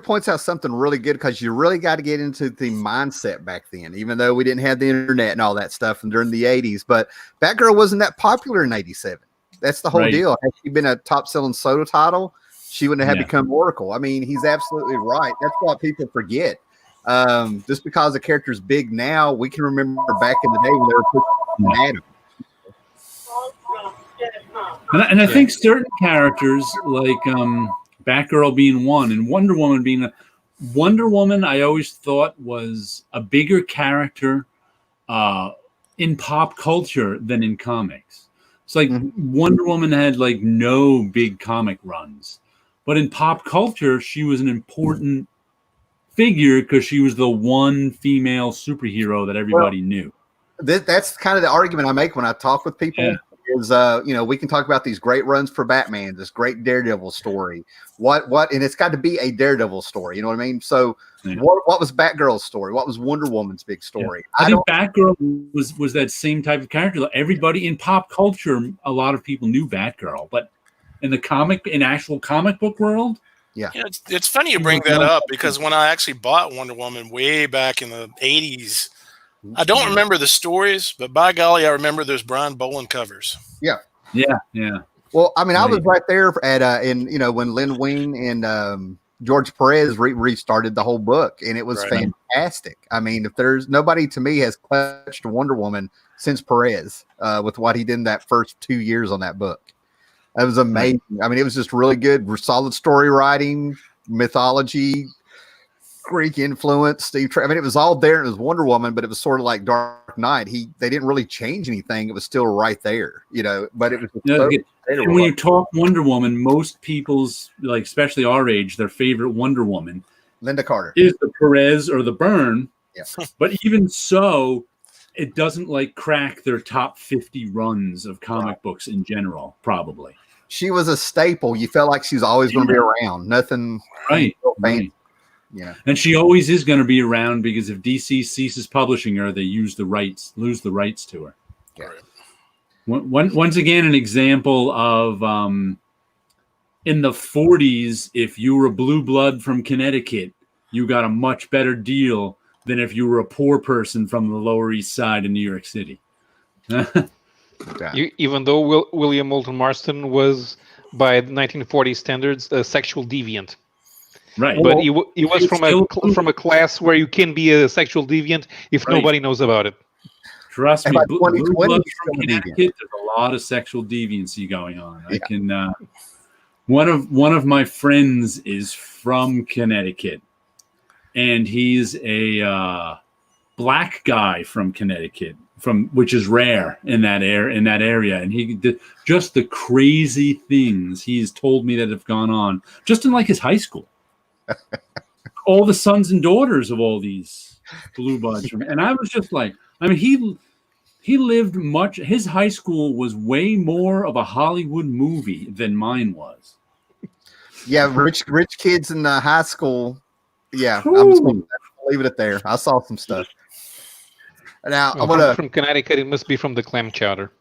points out something really good, because you really got to get into the mindset back then, even though we didn't have the internet and all that stuff and during the 80s. But Batgirl wasn't that popular in 87. That's the whole deal. Had she been a top-selling soda title, she wouldn't have become Oracle. I mean, he's absolutely right. That's what people forget. Just because the character's big now, we can remember back in the day when they were pushing And I think certain characters, like Batgirl being one, and Wonder Woman being Wonder Woman, I always thought was a bigger character in pop culture than in comics. It's like Wonder Woman had like no big comic runs, but in pop culture, she was an important figure because she was the one female superhero that everybody knew. That's kind of the argument I make when I talk with people. Is we can talk about these great runs for Batman, this great Daredevil story. What and it's got to be a Daredevil story, you know what I mean? So what was Batgirl's story? What was Wonder Woman's big story? I think Batgirl was that same type of character. Everybody in pop culture, a lot of people knew Batgirl, but in actual comic book world, it's funny you bring that up, because when I actually bought Wonder Woman way back in the 80s, I don't remember the stories, but by golly, I remember those Brian Boland covers. Yeah. Well, I mean, I was right there at when Len Wein and George Perez restarted the whole book, and it was fantastic. I mean, if there's nobody to me has clutched Wonder Woman since Perez with what he did in that first 2 years on that book. That was amazing. I mean, it was just really good, solid story writing, mythology, Greek influence, I mean, it was all there. It was Wonder Woman, but it was sort of like Dark Knight. They didn't really change anything. It was still right there, but it was. And when you talk Wonder Woman, most people's, like, especially our age, their favorite Wonder Woman, Linda Carter, is the Perez or the Byrne. Yeah. But even so, it doesn't like crack their top 50 runs of comic books in general, probably. She was a staple. You felt like she's always going to be around. Nothing. Right. Yeah, and she always is going to be around, because if DC ceases publishing her, they lose the rights to her. Yeah. Once again, an example of in the 40s, if you were a blue blood from Connecticut, you got a much better deal than if you were a poor person from the Lower East Side of New York City. Even though William Moulton Marston was, by 1940 standards, a sexual deviant. Right, but he was from a class where you can be a sexual deviant if nobody knows about it. Trust me, blue blood from Connecticut, there's a lot of sexual deviancy going on. I can. One of my friends is from Connecticut, and he's a black guy from Connecticut, which is rare in that area, and he did just the crazy things he's told me that have gone on just in like his high school. All the sons and daughters of all these blue bloods, and I was just like, I mean, he lived much. His high school was way more of a Hollywood movie than mine was. Yeah, rich kids in the high school. Yeah, I'm just gonna leave it at there. I saw some stuff. Now I'm from Connecticut. It must be from the clam chowder.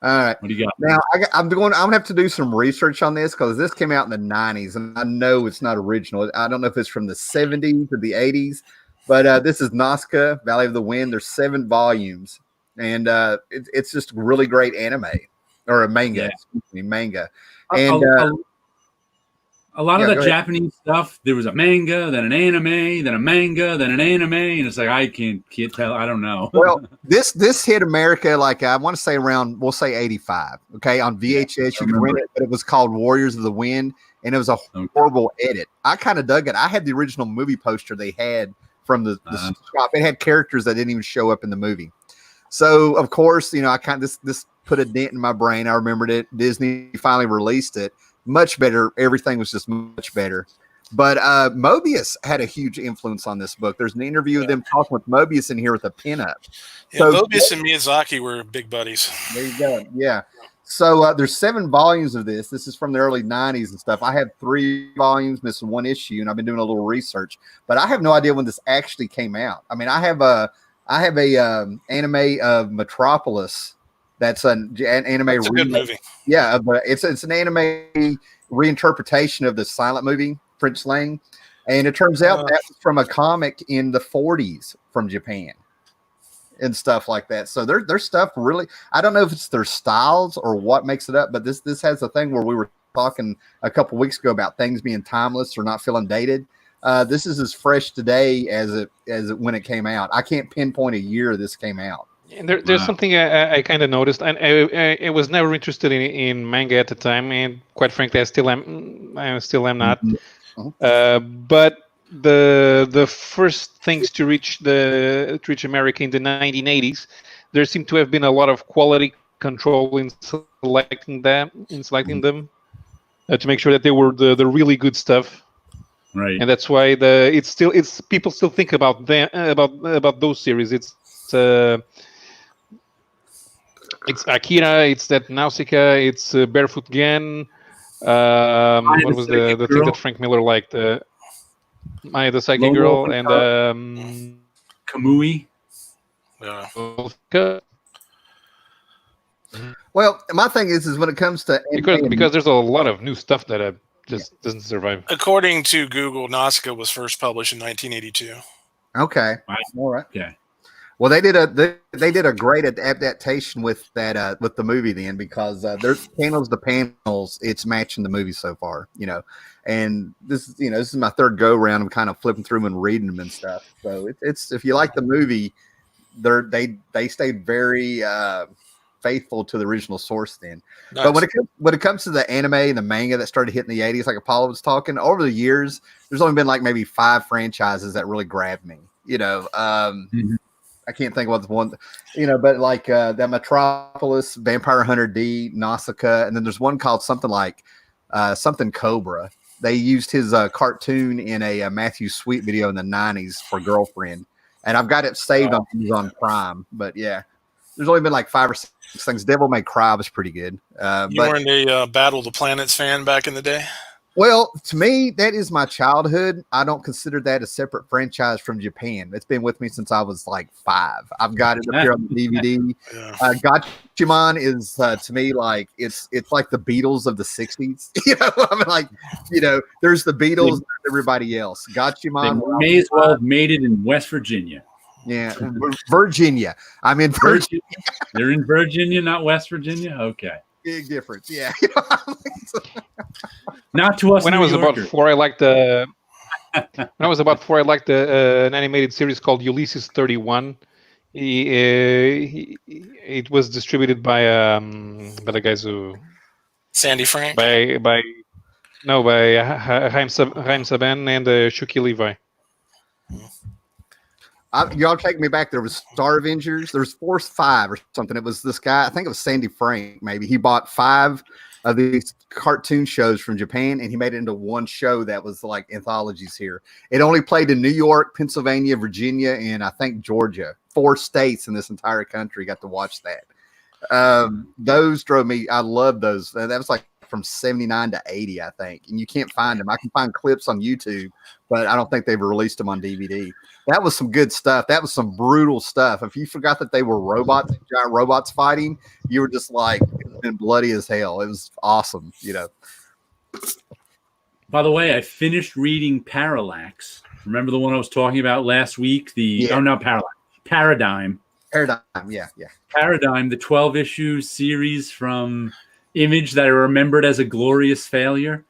All right. What do you got? Now I'm gonna have to do some research on this, because this came out in the 90s, and I know it's not original. I don't know if it's from the 70s or the 80s, But this is Nazca, Valley of the Wind. There's 7 volumes, and it's just really great anime or a manga, manga. And a lot of the Japanese stuff, there was a manga, then an anime, then a manga, then an anime, and it's like I can't tell. I don't know. Well, this hit America like I want to say around, we'll say 85. Okay, on VHS you could rent it, but it was called Warriors of the Wind, and it was a horrible edit. I kind of dug it. I had the original movie poster they had from the shop. It had characters that didn't even show up in the movie. So of course, I kind of this put a dent in my brain. I remembered it. Disney finally released it. Much better. Everything was just much better. But Mobius had a huge influence on this book. There's an interview of them talking with Mobius in here with a pinup. Yeah, so Mobius and Miyazaki were big buddies. There you go. Yeah. So there's 7 volumes of this. This is from the early 90s and stuff. I have 3 volumes, missing 1 issue, and I've been doing a little research. But I have no idea when this actually came out. I mean, I have a anime of Metropolis. That's an anime. That's a good movie. Yeah, but it's an anime reinterpretation of the silent movie French Lang, and it turns out that was from a comic in the 40s from Japan and stuff like that. So their stuff really, I don't know if it's their styles or what makes it up, but this has a thing where we were talking a couple weeks ago about things being timeless or not feeling dated. This is as fresh today as it when it came out. I can't pinpoint a year this came out. And there's something I kind of noticed, and I was never interested in manga at the time, and quite frankly, I still am not. But the first things to reach America in the 1980s, there seemed to have been a lot of quality control in selecting them, to make sure that they were the really good stuff. Right. And that's why people still think about them about those series. It's Akira, it's that Nausicaa, it's Barefoot Gen. What was the thing that Frank Miller liked? The Psychic Girl and Kamui. Yeah. Well, my thing is when it comes to because there's a lot of new stuff that just doesn't survive. According to Google, Nazca was first published in 1982. Okay. All right. Okay. Well, they did a great adaptation with that with the movie then, because there's panels to panels, it's matching the movie so far, and this is my 3rd go round. I'm kind of flipping through them and reading them and stuff. So it's if you like the movie, they stayed very faithful to the original source then. Nice. But when it comes to the anime and the manga that started hitting the 80s, like Paulo was talking, over the years, there's only been like maybe 5 franchises that really grabbed me. I can't think of what's one, but like that Metropolis, Vampire Hunter D, Nausicaa, and then there's one called something like something Cobra. They used his cartoon in a Matthew Sweet video in the 90s for Girlfriend, and I've got it saved on Amazon Prime. But yeah, there's only been like 5 or 6 things. Devil May Cry was pretty good. You weren't a Battle of the Planets fan back in the day? Well, to me, that is my childhood. I don't consider that a separate franchise from Japan. It's been with me since I was like 5. I've got it up here on the DVD. Gatchaman is to me like it's like the Beatles of the 60s. I mean, like there's the Beatles and everybody else. Gatchaman may as well have made it in West Virginia. Yeah, Virginia. I'm in Virginia. They're in Virginia, not West Virginia. Okay. Big difference, yeah. Not to us. When I was about 4, I liked the. When I was about 4, I liked an animated series called Ulysses 31. It was distributed by the guys who. Sandy Frank. By Haim Saban and Shuki Levi. Y'all take me back. There was Star Avengers. There was Force 5 or something. It was this guy. I think it was Sandy Frank. Maybe he bought 5 of these cartoon shows from Japan, and he made it into one show that was like anthologies here. It only played in New York, Pennsylvania, Virginia, and I think Georgia. 4 states in this entire country got to watch that. Those drove me. I love those. That was like from 79 to 80, I think. And you can't find them. I can find clips on YouTube, but I don't think they've released them on DVD. That was some good stuff. That was some brutal stuff. If you forgot that they were robots, giant robots fighting, you were just like, it's been bloody as hell. It was awesome, By the way, I finished reading Parallax. Remember the one I was talking about last week? Paradigm. Yeah. Paradigm, the 12-issue series from Image that I remembered as a glorious failure.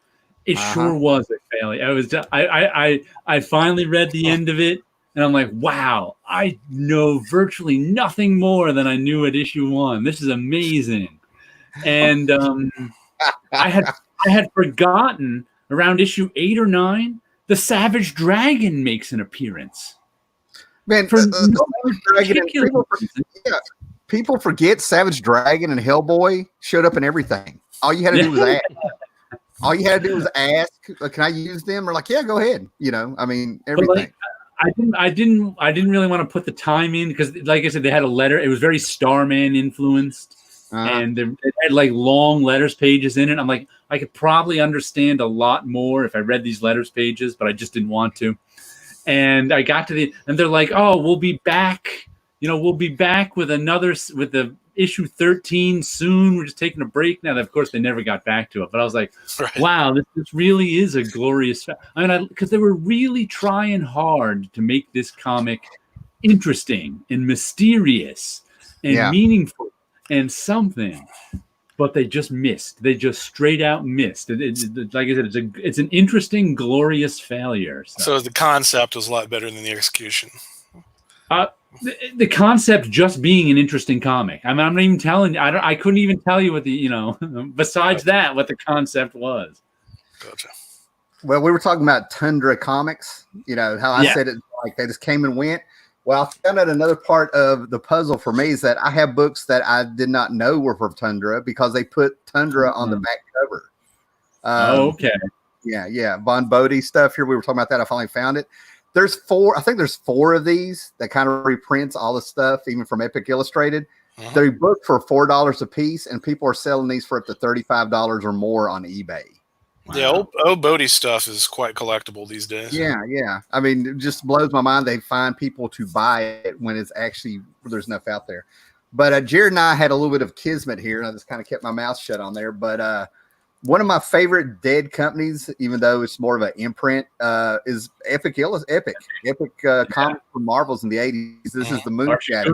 It sure was a failure. I finally read the end of it, and I'm like, wow, I know virtually nothing more than I knew at issue 1. This is amazing. And I had forgotten around issue 8 or 9, the Savage Dragon makes an appearance. Man, people forget Savage Dragon and Hellboy showed up in everything. All you had to do was ask. All you had to do was ask, "Can I use them?" Or like, "Yeah, go ahead." I mean, everything. I didn't really want to put the time in because, like I said, they had a letter. It was very Starman influenced, and it had like long letters pages in it. I'm like, I could probably understand a lot more if I read these letters pages, but I just didn't want to. And I got to and they're like, "Oh, we'll be back. We'll be back with the issue 13 soon. We're just taking a break now." Of course, they never got back to it. But I was like, wow, this really is a glorious. Because they were really trying hard to make this comic interesting and mysterious and meaningful and something. But they just missed. They just straight out missed. Like I said, it's an interesting, glorious failure. So the concept was a lot better than the execution. The concept just being an interesting comic. I mean, I'm not even telling you. I couldn't even tell you what besides that, what the concept was. Gotcha. Well, we were talking about Tundra Comics. How I said it, like they just came and went. Well, I found out another part of the puzzle for me is that I have books that I did not know were from Tundra because they put Tundra on the back cover. Okay. Yeah. Von Bodie stuff here. We were talking about that. I finally found it. I think there's 4 of these that kind of reprints all the stuff, even from Epic Illustrated. They're booked for $4 a piece, and people are selling these for up to $35 or more on eBay. Wow. Yeah, old Bodie stuff is quite collectible these days. Yeah. I mean, it just blows my mind they find people to buy it when there's enough out there. But Jared and I had a little bit of kismet here, and I just kind of kept my mouth shut on there. But one of my favorite dead companies, even though it's more of an imprint, is Epic Comics from Marvels in the 80s. This is the Moon Shadow.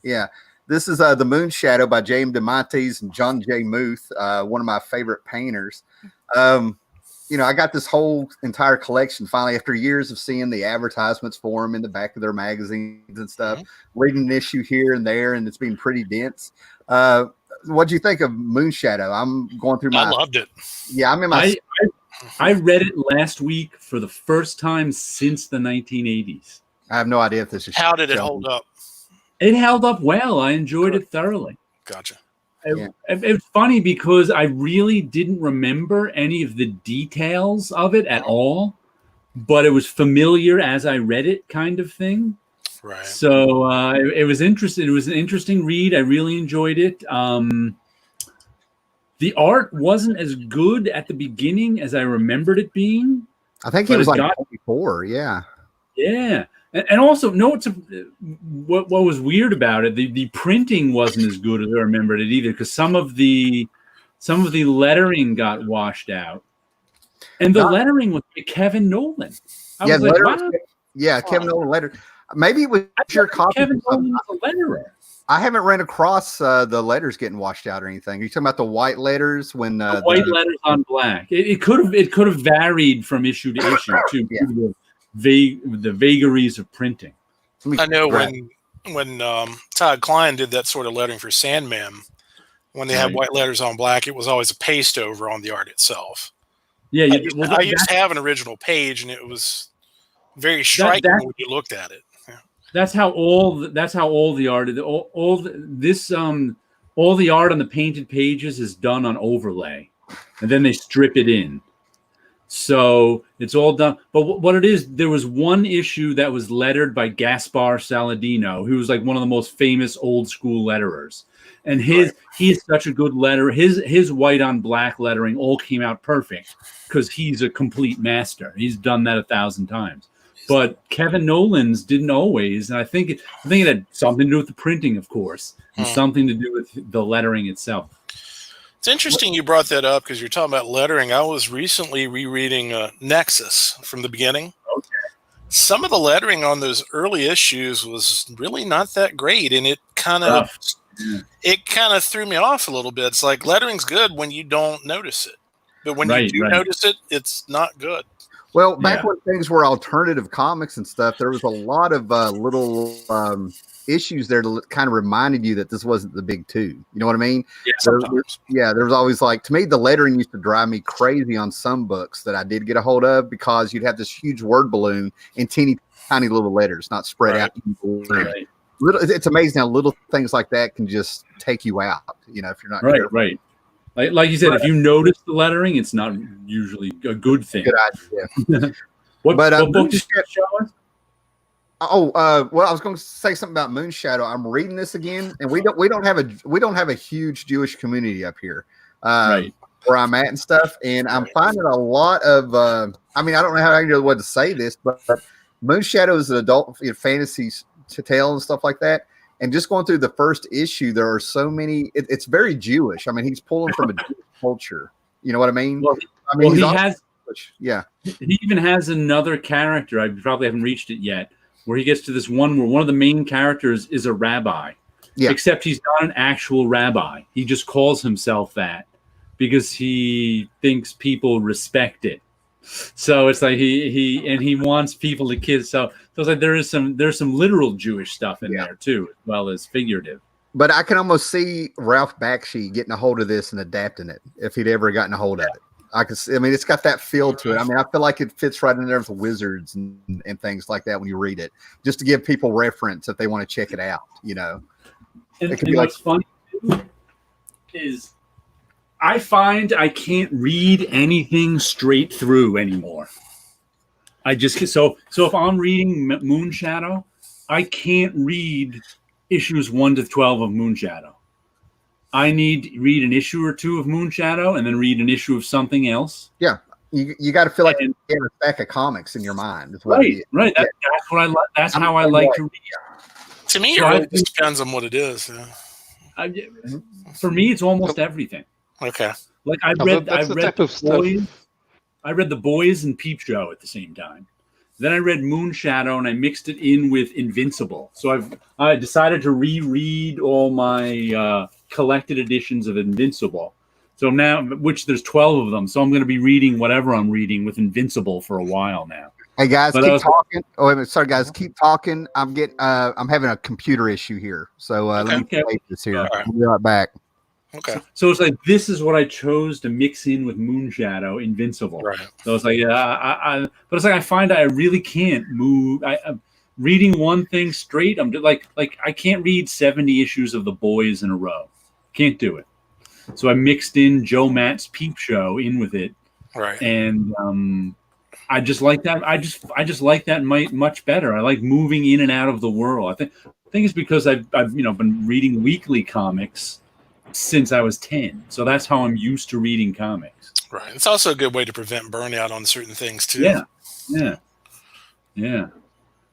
Yeah. This is the Moon Shadow by James DeMontes and John J. Muth, one of my favorite painters. I got this whole entire collection finally after years of seeing the advertisements for them in the back of their magazines and stuff, reading an issue here and there, and it's been pretty dense. What'd you think of Moon Shadow? I'm going through I loved it. Yeah, I'm in my. I read it last week for the first time since the 1980s. I have no idea if this is. How did it hold up? It held up well. I enjoyed it thoroughly. Gotcha. It's funny because I really didn't remember any of the details of it at all, but it was familiar as I read it, kind of thing. Right. So it was interesting. It was an interesting read. I really enjoyed it. The art wasn't as good at the beginning as I remembered it being. I think it was like 24. Yeah. Yeah. And also, what was weird about it, the printing wasn't as good as I remembered it either, because some of the lettering got washed out. And the lettering was by Kevin Nolan. I was like, wow. Yeah, Kevin Nolan letter. Maybe it was your copy. Kevin Nolan was a letterer. I haven't ran across the letters getting washed out or anything. Are you talking about the white letters when the white letters on black? It could have varied from issue to issue too. Yeah. The vagaries of printing. I know when Todd Klein did that sort of lettering for Sandman, when they had white letters on black, it was always a paste over on the art itself. Yeah, I used to have an original page, and it was very striking when you looked at it. Yeah. That's how all the art, all the art on the painted pages is done on overlay, and then they strip it in. So it's all done. But what it is, there was one issue that was lettered by Gaspar Saladino, who was like one of the most famous old school letterers. And he is such a good letterer. His white on black lettering all came out perfect because he's a complete master. He's done that 1,000 times. But Kevin Nolan's didn't always. And I think it had something to do with the printing, of course, and something to do with the lettering itself. It's interesting you brought that up because you're talking about lettering. I was recently rereading Nexus from the beginning. some of the lettering on those early issues was really not that great, and it kind of threw me off a little bit. It's like lettering's good when you don't notice it, but when you do notice it, it's not good. Well, back when things were alternative comics and stuff, there was a lot of little issues there that kind of reminded you that this wasn't the big two. You know what I mean? Yeah, there was always like, to me, the lettering used to drive me crazy on some books that I did get a hold of, because you'd have this huge word balloon in teeny tiny little letters, not spread out. Right. It's amazing how little things like that can just take you out, you know, if you're not careful. Right. Like you said, if you notice the lettering, it's not usually a good thing. Good idea. What book did you show us? Well, I was going to say something about Moonshadow. I'm reading this again, and we don't have a huge Jewish community up here, where I'm at and stuff. And I'm finding a lot of. I mean, I don't know how I know what to say this, but Moonshadow is an adult fantasy tale and stuff like that. And just going through the first issue, there are so many. It's very Jewish. I mean, he's pulling from a Jewish culture. You know what I mean? Well, he has. Yeah. He even has another character. I probably haven't reached it yet, where he gets to this one where one of the main characters is a rabbi. Yeah. Except he's not an actual rabbi. He just calls himself that because he thinks people respect it. So it's like he wants people to kiss. So it's like there's some literal Jewish stuff in there too, as well as figurative. But I can almost see Ralph Bakshi getting a hold of this and adapting it if he'd ever gotten a hold of it. I mean, it's got that feel to it. I mean, I feel like it fits right in there with wizards and things like that when you read it, just to give people reference if they want to check it out, you know. And what's funny is I find I can't read anything straight through anymore. I just so if I'm reading Moonshadow, I can't read issues 1 to 12 of Moonshadow. I need to read an issue or two of Moonshadow and then read an issue of something else. Yeah, you got to feel like you have a stack of comics in your mind. Right. That's what I like. That's how I like to read. To me, it really just depends on what it is. For me, it's almost everything. Okay. Like I read The Boys and Peep Show at the same time. Then I read Moonshadow and I mixed it in with Invincible. So I decided to reread all my collected editions of Invincible. So now, which there's 12 of them. So I'm going to be reading whatever I'm reading with Invincible for a while now. Hey guys, keep talking. Oh, wait a minute. Sorry guys, keep talking. I'm having a computer issue here. So let me play this here. Right. I'll be right back. Okay. So it's like this is what I chose to mix in with Moonshadow, Invincible. Right. So it's like but it's like I find I really can't move. I'm reading one thing straight. I'm like I can't read 70 issues of The Boys in a row. Can't do it. So I mixed in Joe Matt's Peep Show in with it. Right. And I just like that. I just like that much better. I like moving in and out of the world. I think it's because I've been reading weekly comics since I was 10. So that's how I'm used to reading comics. Right. It's also a good way to prevent burnout on certain things too. Yeah.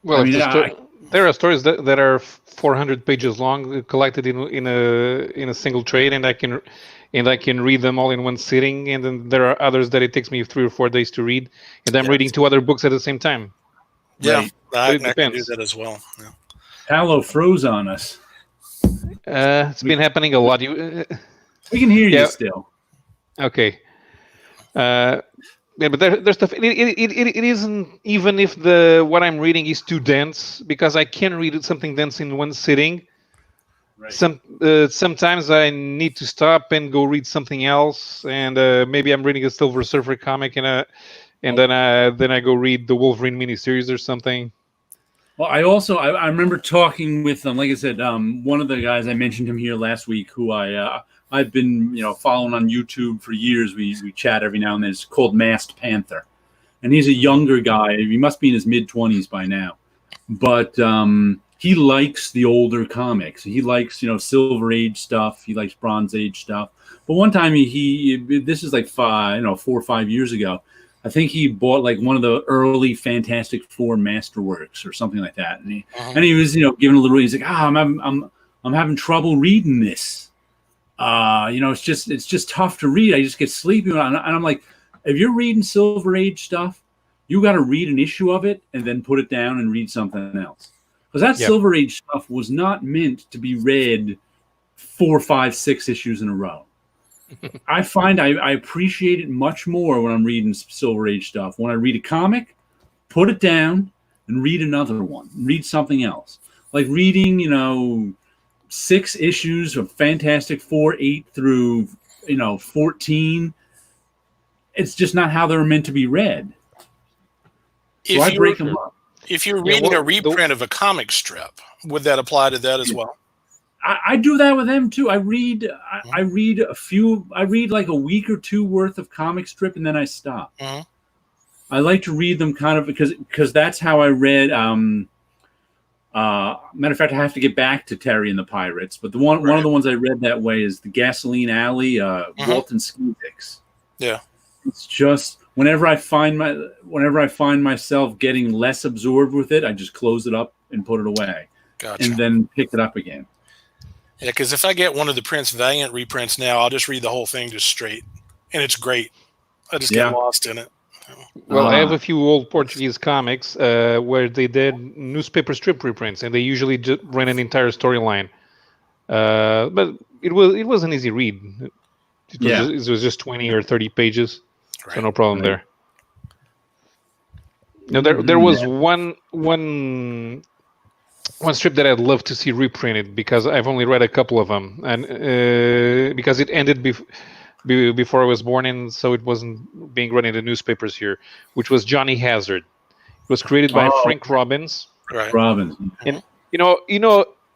Well, I mean, there are stories that are 400 pages long, collected in a single trade, and I can read them all in one sitting. And then there are others that it takes me 3 or 4 days to read, and I'm reading 2 other books at the same time. Yeah, I can do that as well. Yeah. Paulo froze on us. It's been happening a lot. We can hear you still. Okay. But there's stuff. It isn't even if what I'm reading is too dense, because I can read something dense in one sitting. Right. Sometimes I need to stop and go read something else, and maybe I'm reading a Silver Surfer comic, and then I go read the Wolverine miniseries or something. Well, I remember talking with like I said, one of the guys I mentioned him here last week, who I've been following on YouTube for years. We chat every now and then. It's called Masked Panther, and he's a younger guy. He must be in his mid-20s by now, but he likes the older comics. He likes Silver Age stuff. He likes Bronze Age stuff. But one time this is like 4 or 5 years ago. I think he bought like one of the early Fantastic Four Masterworks or something like that, and he was giving a little. He's like, I'm having trouble reading this. It's just tough to read. I just get sleepy, and I'm like, if you're reading Silver Age stuff, you got to read an issue of it and then put it down and read something else. Because that Silver Age stuff was not meant to be read 4, 5, 6 issues in a row. I find I appreciate it much more when I'm reading Silver Age stuff. When I read a comic, put it down and read another one. Read something else. Like reading, 6 issues of Fantastic Four, 8 through, 14. It's just not how they're meant to be read. So I break them up. If you're reading a reprint of a comic strip, would that apply to that as well? I do that with them too. I read like a week or 2 worth of comic strip and then I stop. Mm-hmm. I like to read them kind of because that's how I read. Matter of fact, I have to get back to Terry and the Pirates, but one of the ones I read that way is the Gasoline Alley, Walton Skidix. Yeah, it's just whenever I find myself getting less absorbed with it, I just close it up and put it away, and then pick it up again. Yeah, because if I get one of the Prince Valiant reprints now, I'll just read the whole thing just straight, and it's great. I just get lost in it. Well, I have a few old Portuguese comics where they did newspaper strip reprints, and they usually just ran an entire storyline. But it was an easy read. It was just 20 or 30 pages, so no problem there. Now there was one strip that I'd love to see reprinted because I've only read a couple of them, and because it ended before I was born, and so it wasn't being run in the newspapers here, which was Johnny Hazard. It was created by Frank Robbins. Right. Robbins. And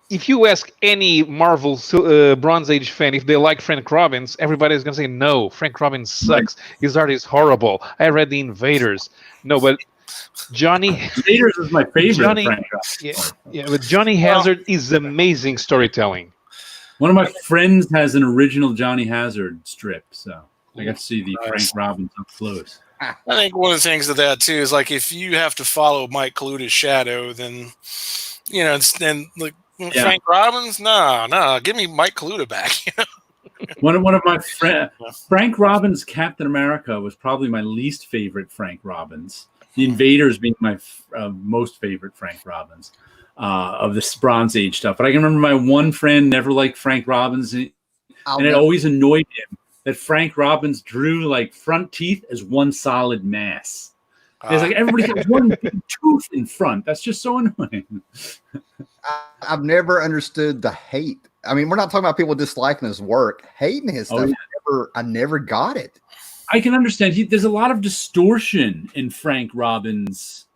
if you ask any Marvel Bronze Age fan if they like Frank Robbins, everybody's gonna say no. Frank Robbins sucks. His art is horrible. I read The Invaders. No, but Johnny Invaders is my favorite. Frank Robbins. But Johnny Hazard is amazing storytelling. One of my friends has an original Johnny Hazard strip, so I got to see the Frank Robbins up close. I think one of the things of that too is like if you have to follow Mike Kaluta's shadow, then Frank Robbins, no, give me Mike Kaluta back. One of my friends, Frank Robbins' Captain America was probably my least favorite Frank Robbins. The Invaders being my most favorite Frank Robbins. Of this Bronze Age stuff. But I can remember my one friend never liked Frank Robbins, and it always annoyed him that Frank Robbins drew like front teeth as one solid mass. It's like everybody has one big tooth in front. That's just so annoying. I've never understood the hate. I mean, we're not talking about people disliking his work, hating his stuff. I never got it. I can understand. There's a lot of distortion in Frank Robbins'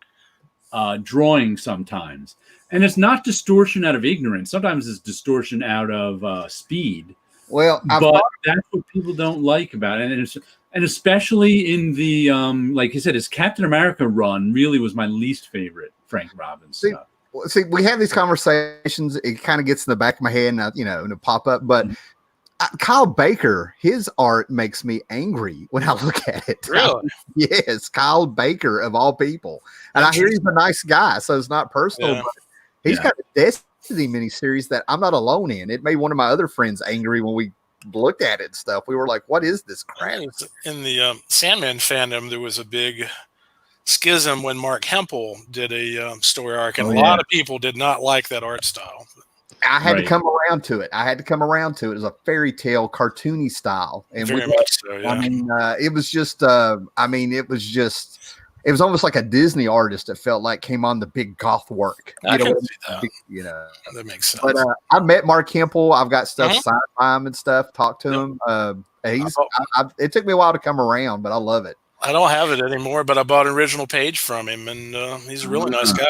drawing sometimes. And it's not distortion out of ignorance. Sometimes it's distortion out of speed. Well, but that's what people don't like about it. And especially in the, like you said, his Captain America run really was my least favorite Frank Robbins stuff. See, we have these conversations. It kind of gets in the back of my head and, and it pop up. But Kyle Baker, his art makes me angry when I look at it. Really? Yes, Kyle Baker of all people. And I hear he's a nice guy, so it's not personal. Yeah. But he's got a Destiny miniseries that I'm not alone in. It made one of my other friends angry when we looked at it and stuff. We were like, what is this crap? In the Sandman fandom, there was a big schism when Mark Hempel did a story arc, and a lot of people did not like that art style. I had to come around to it. It was a fairy tale, cartoony style. And very much so, yeah. I mean, it was just, it was almost like a Disney artist that felt like came on the big goth work. I can see that. That makes sense. But I met Mark Hempel. I've got stuff signed by him and stuff. Talked to him. It took me a while to come around, but I love it. I don't have it anymore, but I bought an original page from him, and he's a really nice guy.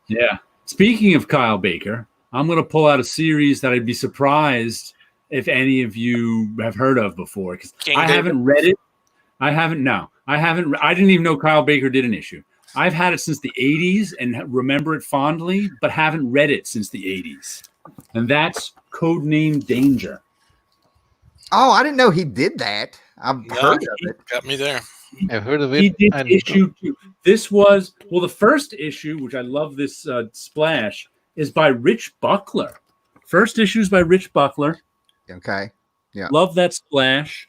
Yeah. Speaking of Kyle Baker, I'm going to pull out a series that I'd be surprised if any of you have heard of before, because I haven't read it. I didn't even know Kyle Baker did an issue. I've had it since the 80s and remember it fondly, but haven't read it since the 80s. And that's Codename Danger. Oh, I didn't know he did that. I've heard of it. Got me there. I've heard of it. He did issue 2. This was, the first issue, which I love this splash, is by Rich Buckler. First issue is by Rich Buckler. Okay. Yeah. Love that splash.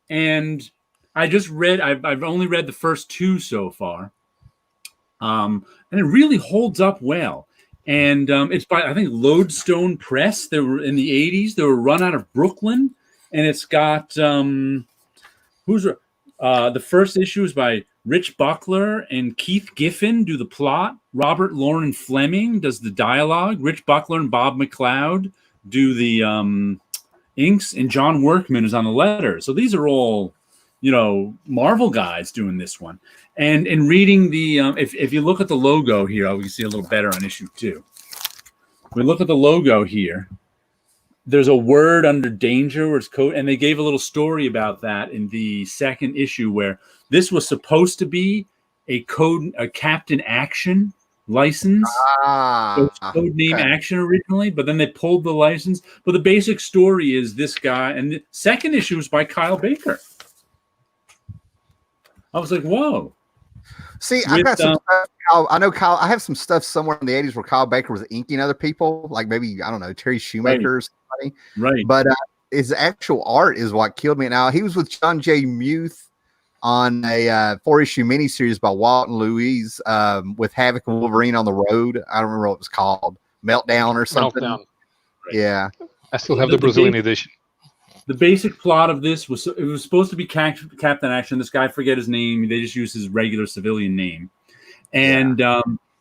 And I just read, I've only read the first 2 so far. and it really holds up well. And it's by, I think, Lodestone Press. They were in the 80s. They were run out of Brooklyn, and it's got the first issue is by Rich Buckler and Keith Giffen do the plot. Robert Lauren Fleming does the dialogue. Rich Buckler and Bob McLeod do the inks, and John Workman is on the letter. So these are all, Marvel guys doing this one. And in reading the, if you look at the logo here, we can see a little better on issue 2. We look at the logo here. There's a word under danger where it's code, and they gave a little story about that in the second issue, where this was supposed to be a Captain Action license. Code name Action originally, but then they pulled the license. But the basic story is this guy, and the second issue is by Kyle Baker. I was like, whoa. See, I've got some stuff. I know Kyle. I have some stuff somewhere in the 80s where Kyle Baker was inking other people, like maybe, I don't know, Terry Shoemaker or somebody. Right. But his actual art is what killed me. Now, he was with John J. Muth on a 4-issue miniseries by Walt and Louise with Havoc and Wolverine on the Road. I don't remember what it was called. Meltdown or something. Meltdown. Right. Yeah. I still have the Brazilian edition. The basic plot of this was, it was supposed to be Captain Action. This guy, I forget his name. They just use his regular civilian name. And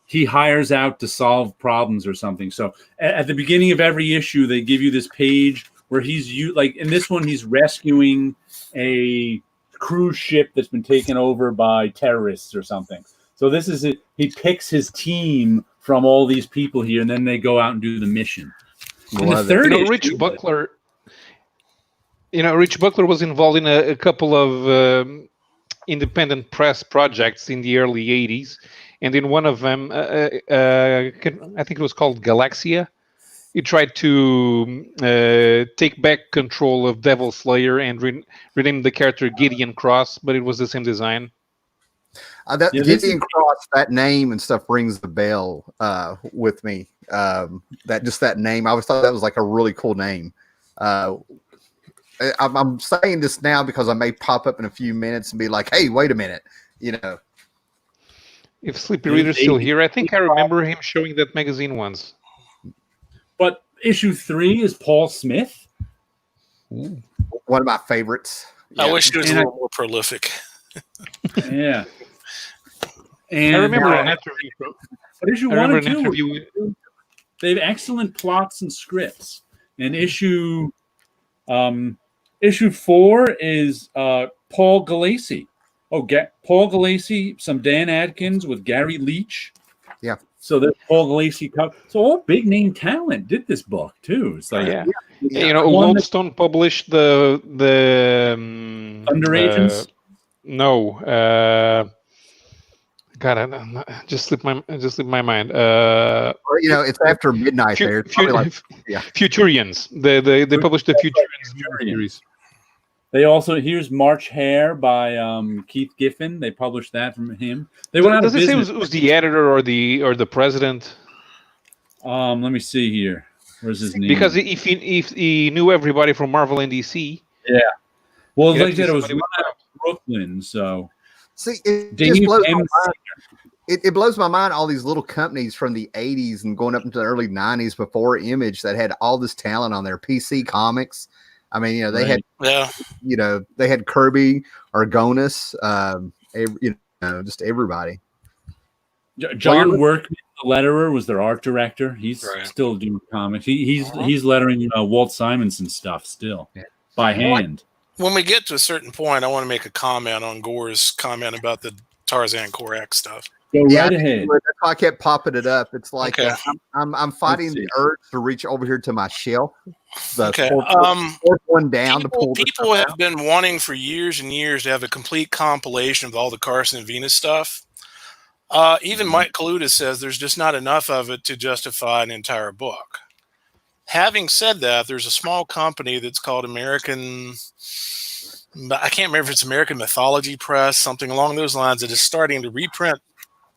he hires out to solve problems or something. So at the beginning of every issue, they give you this page where like in this one, he's rescuing a cruise ship that's been taken over by terrorists or something. So this is it. He picks his team from all these people here, and then they go out and do the mission. And the third issue, Rich Buckler. Rich Buckler was involved in a couple of independent press projects in the early 80s. And in one of them, I think it was called Galaxia, he tried to take back control of Devil Slayer and rename the character Gideon Cross, but it was the same design. Gideon Cross, that name and stuff rings the bell with me. That name, I always thought that was like a really cool name. I'm saying this now because I may pop up in a few minutes and be like, hey, wait a minute, If Sleepy Reader's still here, I think I remember him showing that magazine once. But issue 3 is Paul Smith. Ooh. One of my favorites. I wish he was a little more prolific. Yeah. And I remember an interview. But issue 1 and 2, they have excellent plots and scripts. And issue 4 is Paul Galassi. Paul Galassi, some Dan Adkins with Gary Leach. Yeah. So there's Paul Galassi. So all big name talent did this book too. It's like Lodestone published the Thunder Agents. No. God, I just slipped my mind. It's after midnight there. It's Futurians. They published the Futurians series. They also, here's March Hare by Keith Giffen. They published that from him. They went out of business. Does it say it was the editor or the president? Let me see here. Where's his name? Because if he knew everybody from Marvel and DC. Yeah. Well, like I said, it was run out of Brooklyn, so. See, it just blows my mind. It blows my mind, all these little companies from the 80s and going up into the early 90s before Image that had all this talent on their PC Comics. I mean, they had, they had Kirby, Argonis, just everybody. John Workman, the letterer, was their art director. He's still doing comics. He's lettering Walt Simonson stuff still by hand. When we get to a certain point, I want to make a comment on Gore's comment about the Tarzan Korak stuff. Go right ahead. That's why I kept popping it up. It's like I'm fighting the urge to reach over here to my shelf. Fourth one down to pull. People have been wanting for years and years to have a complete compilation of all the Carson and Venus stuff. Even Mike Kaluta says there's just not enough of it to justify an entire book. Having said that, there's a small company that's called American. I can't remember if it's American Mythology Press, something along those lines, that is starting to reprint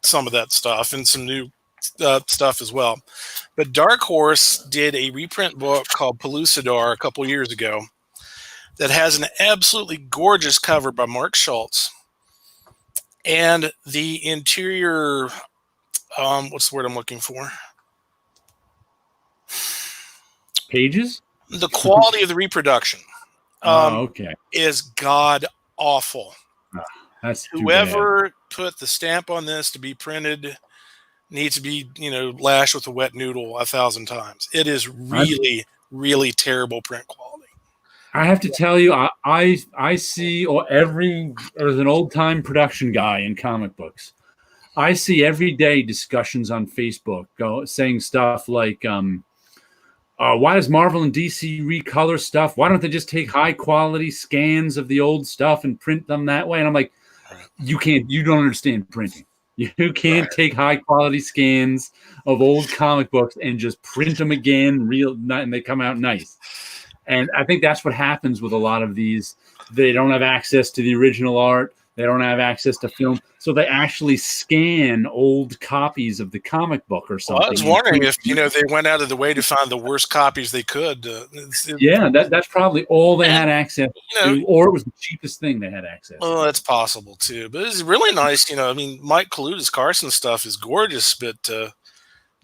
some of that stuff and some new stuff as well. But Dark Horse did a reprint book called Pellucidar a couple years ago that has an absolutely gorgeous cover by Mark Schultz. And the interior what's the word I'm looking for? Pages? The quality of the reproduction Okay. is god awful. That's too Whoever put the stamp on this to be printed needs to be, lashed with a wet noodle 1,000 times. It is really, really terrible print quality. I have to tell you, I see as an old time production guy in comic books, I see every day discussions on Facebook saying stuff like, why does Marvel and DC recolor stuff? Why don't they just take high quality scans of the old stuff and print them that way? And I'm like, you don't understand printing. You can't take high quality scans of old comic books and just print them again, and they come out nice. And I think that's what happens with a lot of these. They don't have access to the original art. They don't have access to film. So they actually scan old copies of the comic book or something. Well, I was wondering if, they went out of the way to find the worst copies they could. That's probably all they had access to, or it was the cheapest thing they had access to. Well, that's possible too. But it's really nice, Mike Kaluta's Carson stuff is gorgeous, but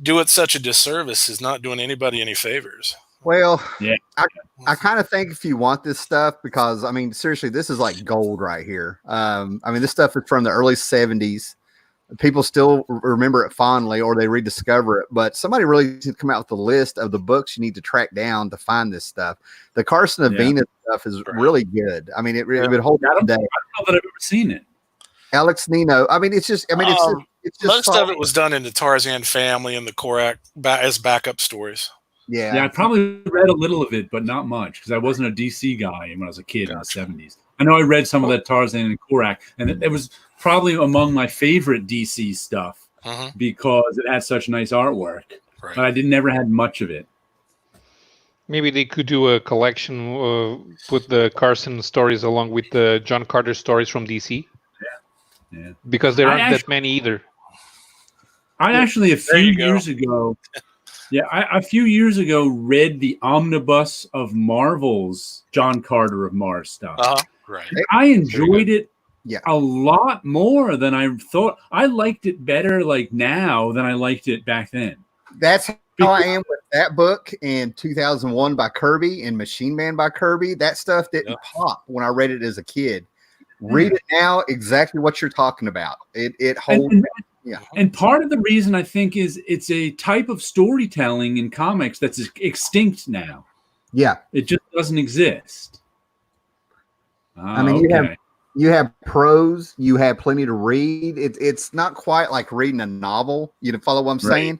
do it such a disservice is not doing anybody any favors. Well, I kind of think if you want this stuff, because seriously, this is like gold right here. This stuff is from the early 70s. People still remember it fondly, or they rediscover it. But somebody really needs to come out with a list of the books you need to track down to find this stuff. The Carson of Venus stuff is really good. It would hold up today. I don't know that I've ever seen it. Alex Nino. It's just most of it was done in the Tarzan family and the Korak as backup stories. Yeah, I probably read a little of it, but not much, because I wasn't a DC guy when I was a kid in the 70s. I know I read some of that Tarzan and Korak, and it was probably among my favorite DC stuff because it had such nice artwork. Right. But I never had much of it. Maybe they could do a collection with the Carson stories along with the John Carter stories from DC. Yeah. Because there aren't that many either. I actually, a few years ago... a few years ago, read the omnibus of Marvel's John Carter of Mars stuff. Right. I enjoyed it a lot more than I thought. I liked it better now than I liked it back then. That's how I am with that book in 2001 by Kirby and Machine Man by Kirby. That stuff didn't pop when I read it as a kid. Read it now, exactly what you're talking about. It holds. And part of the reason I think is it's a type of storytelling in comics that's extinct now. Yeah. It just doesn't exist. You have prose, you have plenty to read. It's not quite like reading a novel. You follow what I'm saying?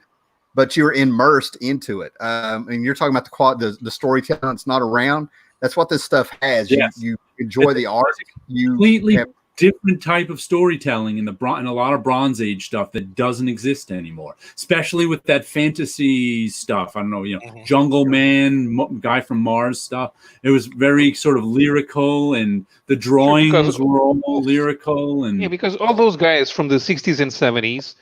But you're immersed into it. And you're talking about the storytelling that's not around. That's what this stuff has. Yes. You enjoy the art. You completely different type of storytelling in a lot of Bronze Age stuff that doesn't exist anymore, especially with that fantasy stuff. I don't know, Jungle Man, Guy from Mars stuff. It was very sort of lyrical, and the drawings were all lyrical. And because all those guys from the 60s and 70s,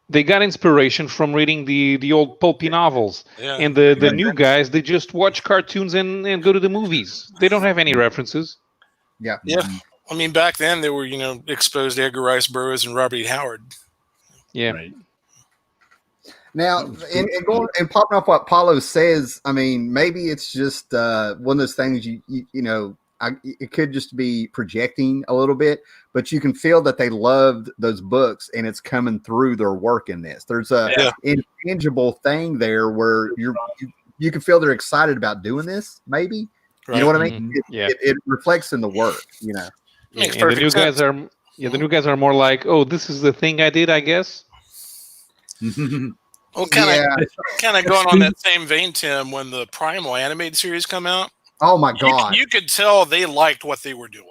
they got inspiration from reading the old pulpy novels. Yeah. And the new guys, they just watch cartoons and go to the movies. They don't have any references. Yeah. Yeah. Back then they were, exposed to Edgar Rice Burroughs and Robert E. Howard. Yeah. Right. Now, and popping off what Paulo says, maybe it's just one of those things it could just be projecting a little bit, but you can feel that they loved those books and it's coming through their work in this. There's a intangible thing there where you can feel they're excited about doing this, maybe. Right. You know what I mean? Mm-hmm. It reflects in the work, And the new guys are more like, oh, this is the thing I did, I guess. Well, kind of going on that same vein, Tim. When the Primal animated series come out, oh my god, you could tell they liked what they were doing.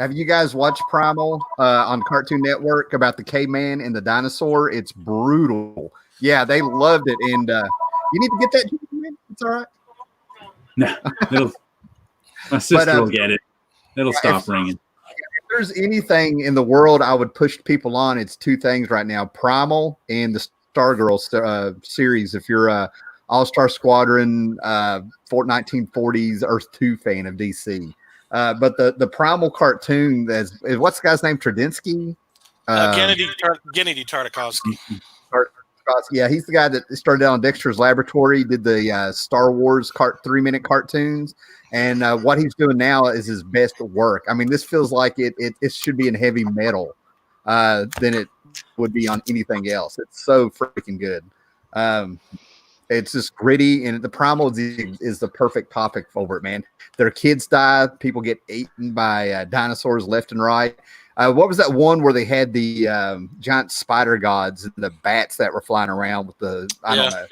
Have you guys watched Primal on Cartoon Network about the caveman and the dinosaur? It's brutal. Yeah, they loved it, and you need to get that. It's all right. No, my sister will get it. It'll stop ringing. If there's anything in the world I would push people on, it's two things right now: Primal and the Stargirl series. If you're a All-Star Squadron 1940s Earth 2 fan of DC, but the Primal cartoon is what's the guy's name? Tradinsky. Gennady Tartakovsky. Yeah, he's the guy that started out on Dexter's Laboratory, did the Star Wars 3-minute cartoons, and what he's doing now is his best work. I mean, this feels like it should be in heavy metal than it would be on anything else. It's so freaking good. It's just gritty, and the Primal is the perfect topic over it, man. Their kids die, people get eaten by dinosaurs left and right. What was that one where they had the giant spider gods and the bats that were flying around with the I don't know.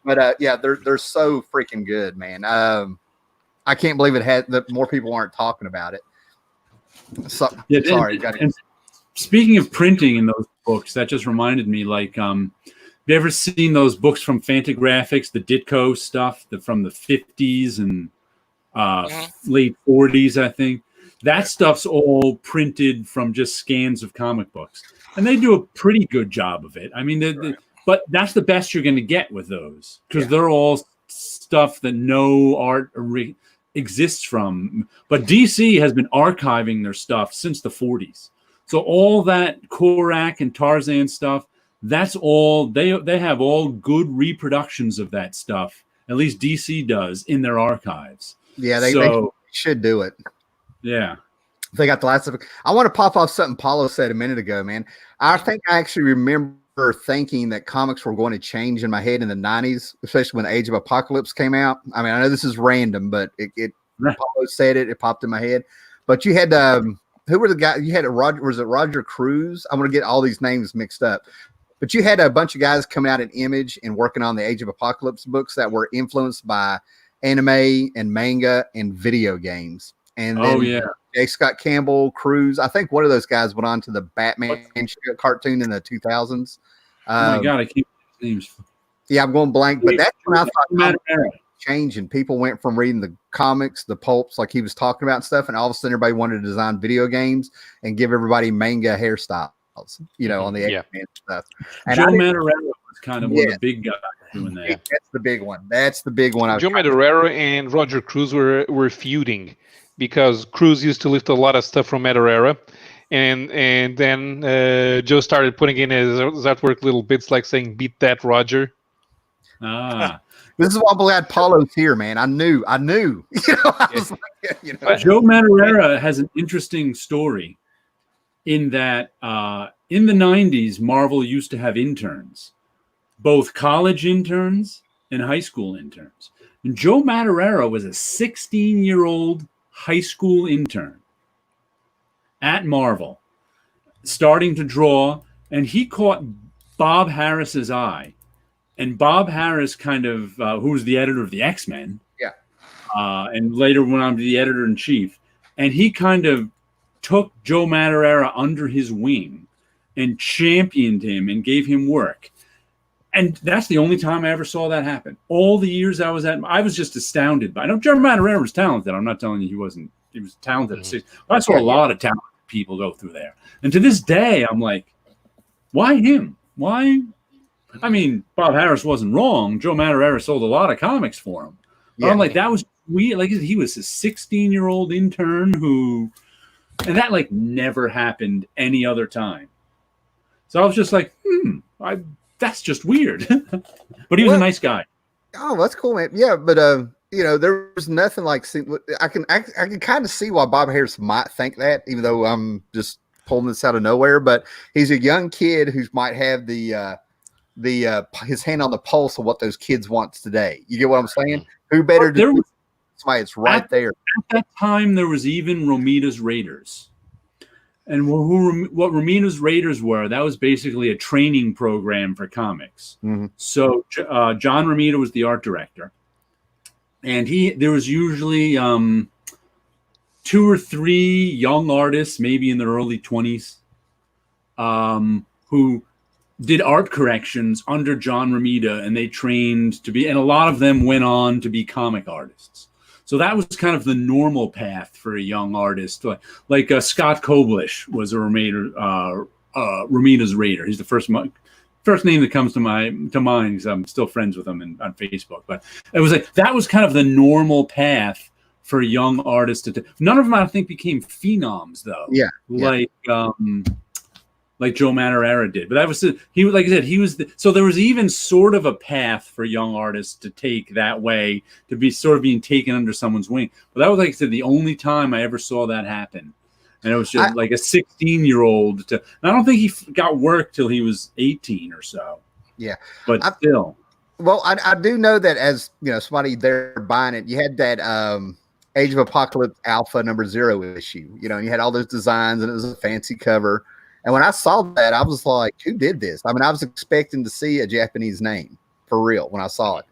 But yeah, they're so freaking good, man. I can't believe that more people aren't talking about it. So, sorry. And speaking of printing in those books, that just reminded me, like, have you ever seen those books from Fantagraphics, the Ditko stuff from the 50s and late 40s, I think? That stuff's all printed from just scans of comic books. And they do a pretty good job of it. I mean, but that's the best you're going to get with those, because they're all stuff that no art exists from. But DC has been archiving their stuff since the 40s. So all that Korak and Tarzan stuff, that's all they have, all good reproductions of that stuff. At least DC does in their archives. Yeah, they should do it. Yeah. They got the last of it. I want to pop off something Paulo said a minute ago, man. I think I actually remember thinking that comics were going to change in my head in the 90s, especially when Age of Apocalypse came out. I mean, I know this is random, but Paulo said it popped in my head. But you had who were the guys? You had Roger Cruz? I'm going to get all these names mixed up. But you had a bunch of guys coming out in Image and working on the Age of Apocalypse books that were influenced by anime and manga and video games. And then J. Scott Campbell, Cruz. I think one of those guys went on to the Batman cartoon in the 2000s. Oh my God, I keep names. Yeah, I'm going blank. But that's when I thought change, and people went from reading the comics, the pulps, like he was talking about stuff, and all of a sudden everybody wanted to design video games and give everybody manga hairstyles. On the X-Men stuff. And Joe Madureira was kind of one of the big guys doing that. That's the big one. Joe Madureira and Roger Cruz were feuding because Cruz used to lift a lot of stuff from Madureira, and then Joe started putting in his artwork little bits like saying "Beat that, Roger." This is why I'm glad Paulo's here, man. I knew. Joe Madureira has an interesting story. In that, in the 90s, Marvel used to have interns, both college interns and high school interns. And Joe Madureira was a 16-year-old high school intern at Marvel, starting to draw, and he caught Bob Harris's eye. And Bob Harris who was the editor of the X-Men, and later went on to the editor-in-chief, and he kind of took Joe Madureira under his wing and championed him and gave him work. And that's the only time I ever saw that happen. All the years I was just astounded by it. I know Joe Madureira was talented. I'm not telling you he wasn't. He was talented at 6. I saw a lot of talented people go through there. And to this day, I'm like, why him? Why? I mean, Bob Harris wasn't wrong. Joe Madureira sold a lot of comics for him. But I'm like, that was weird. Like, he was a 16-year-old intern who... And that never happened any other time. So I was just like, that's just weird. But he was a nice guy. Oh, that's cool, man. Yeah, but there was nothing like. I can kind of see why Bob Harris might think that, even though I'm just pulling this out of nowhere. But he's a young kid who might have his hand on the pulse of what those kids want today. You get what I'm saying? Who better to do somebody that's right there? At that time, there was even Romita's Raiders. And what Romita's Raiders were, that was basically a training program for comics. Mm-hmm. So John Romita was the art director. And there was usually 2 or 3 young artists, maybe in their early 20s, who did art corrections under John Romita, and they trained to be, and a lot of them went on to be comic artists. So that was kind of the normal path for a young artist. Like Scott Koblish was a Romita's Raider. He's the first name that comes to mind because I'm still friends with him on Facebook. But it was that was kind of the normal path for young artists. None of them, I think, became phenoms though. Yeah. like Joe Madureira did. But that was he was, like I said, he was so there was even sort of a path for young artists to take that way, to be sort of being taken under someone's wing. But that was, like I said, the only time I ever saw that happen. And it was just like a 16-year-old. I don't think he got work till he was 18 or so. Yeah, but still. Well, I do know that as somebody there buying it, you had that Age of Apocalypse Alpha #0 issue, and you had all those designs, and it was a fancy cover. And when I saw that, I was like, who did this? I mean, I was expecting to see a Japanese name for real when I saw it.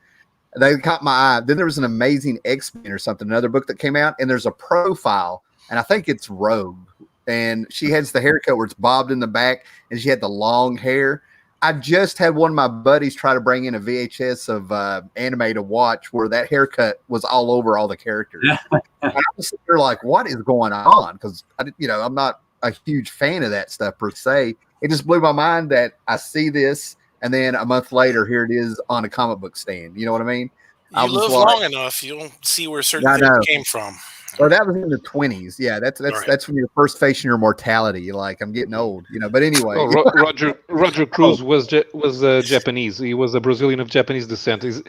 They caught my eye. Then there was an Amazing X-Men or something, another book that came out, and there's a profile, and I think it's Rogue. And she has the haircut where it's bobbed in the back, and she had the long hair. I just had one of my buddies try to bring in a VHS of anime to watch where that haircut was all over all the characters. And I was sitting there like, what is going on? Because, I'm not a huge fan of that stuff per se. It just blew my mind that I see this, and then a month later, here it is on a comic book stand. You know what I mean? You live long enough, you'll see where certain things came from. Well, that was in the 20s. Yeah, that's when you're first facing your mortality. You're like, I'm getting old, But anyway, Roger Cruz was Japanese. He was a Brazilian of Japanese descent. Cruz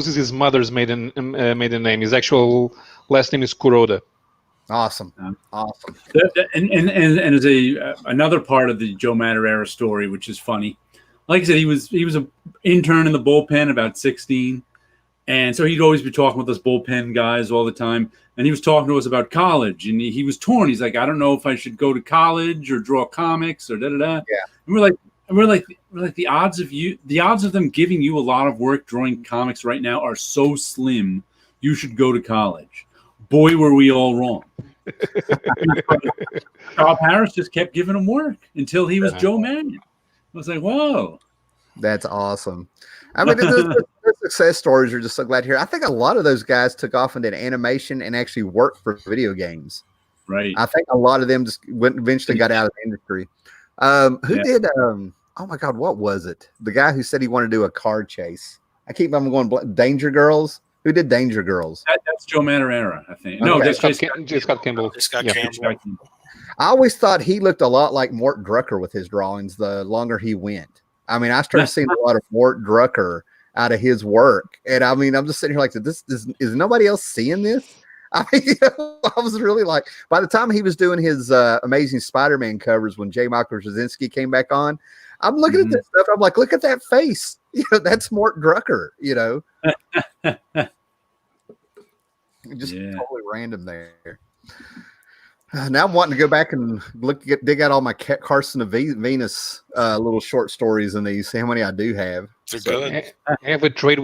is his mother's maiden name. His actual last name is Kuroda. Awesome. And as another part of the Joe Madureira story, which is funny. Like I said, he was an intern in the bullpen, about 16. And so he'd always be talking with us bullpen guys all the time. And he was talking to us about college. And he was torn. He's like, I don't know if I should go to college or draw comics or da-da-da. Yeah. And we're like the odds of them giving you a lot of work drawing comics right now are so slim. You should go to college. Boy, were we all wrong. Carl Harris just kept giving him work until he was Joe Mannion. I was like, whoa. That's awesome. I mean, the success stories are just so glad to hear. I think a lot of those guys took off and did animation and actually worked for video games. Right. I think a lot of them just eventually got out of the industry. Who did, oh my God, what was it? The guy who said he wanted to do a car chase. I'm going, Danger Girls? Who did Danger Girls? That's Joe Madureira, I think. Okay. No, that's Scott Campbell. Scott Campbell. I always thought he looked a lot like Mort Drucker with his drawings the longer he went. I mean, I started seeing a lot of Mort Drucker out of his work. And I mean, I'm just sitting here like, is nobody else seeing this? I mean, I was really like, by the time he was doing his Amazing Spider-Man covers when J. Michael Straczynski came back on, I'm looking at this stuff. I'm like, look at that face. That's Mort Drucker, Just totally random there. Now I'm wanting to go back and dig out all my Carson of Venus little short stories in these. See how many I do have. They're good. I have a trade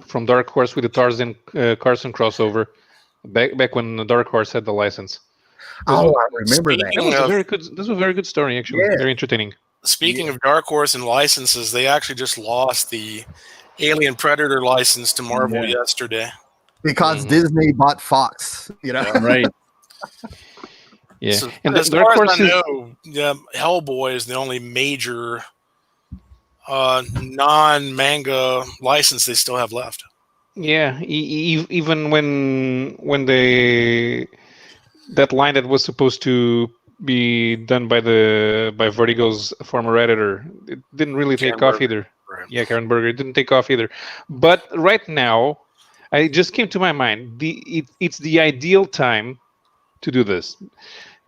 from Dark Horse with the Tarzan Carson crossover back when the Dark Horse had the license. I remember that. This was a very good story, actually. Yeah. Very entertaining. Speaking of Dark Horse and licenses, they actually just lost the Alien Predator license to Marvel yesterday. Because Disney bought Fox, Right. Yeah. So, and as Dark far as Horse I know, Hellboy is the only major non-manga license they still have left. Yeah, even when that line that was supposed to be done by Vertigo's former editor, it didn't really take off either. Right. Yeah, Karen Berger, it didn't take off either. But right now, it just came to my mind. It's the ideal time to do this.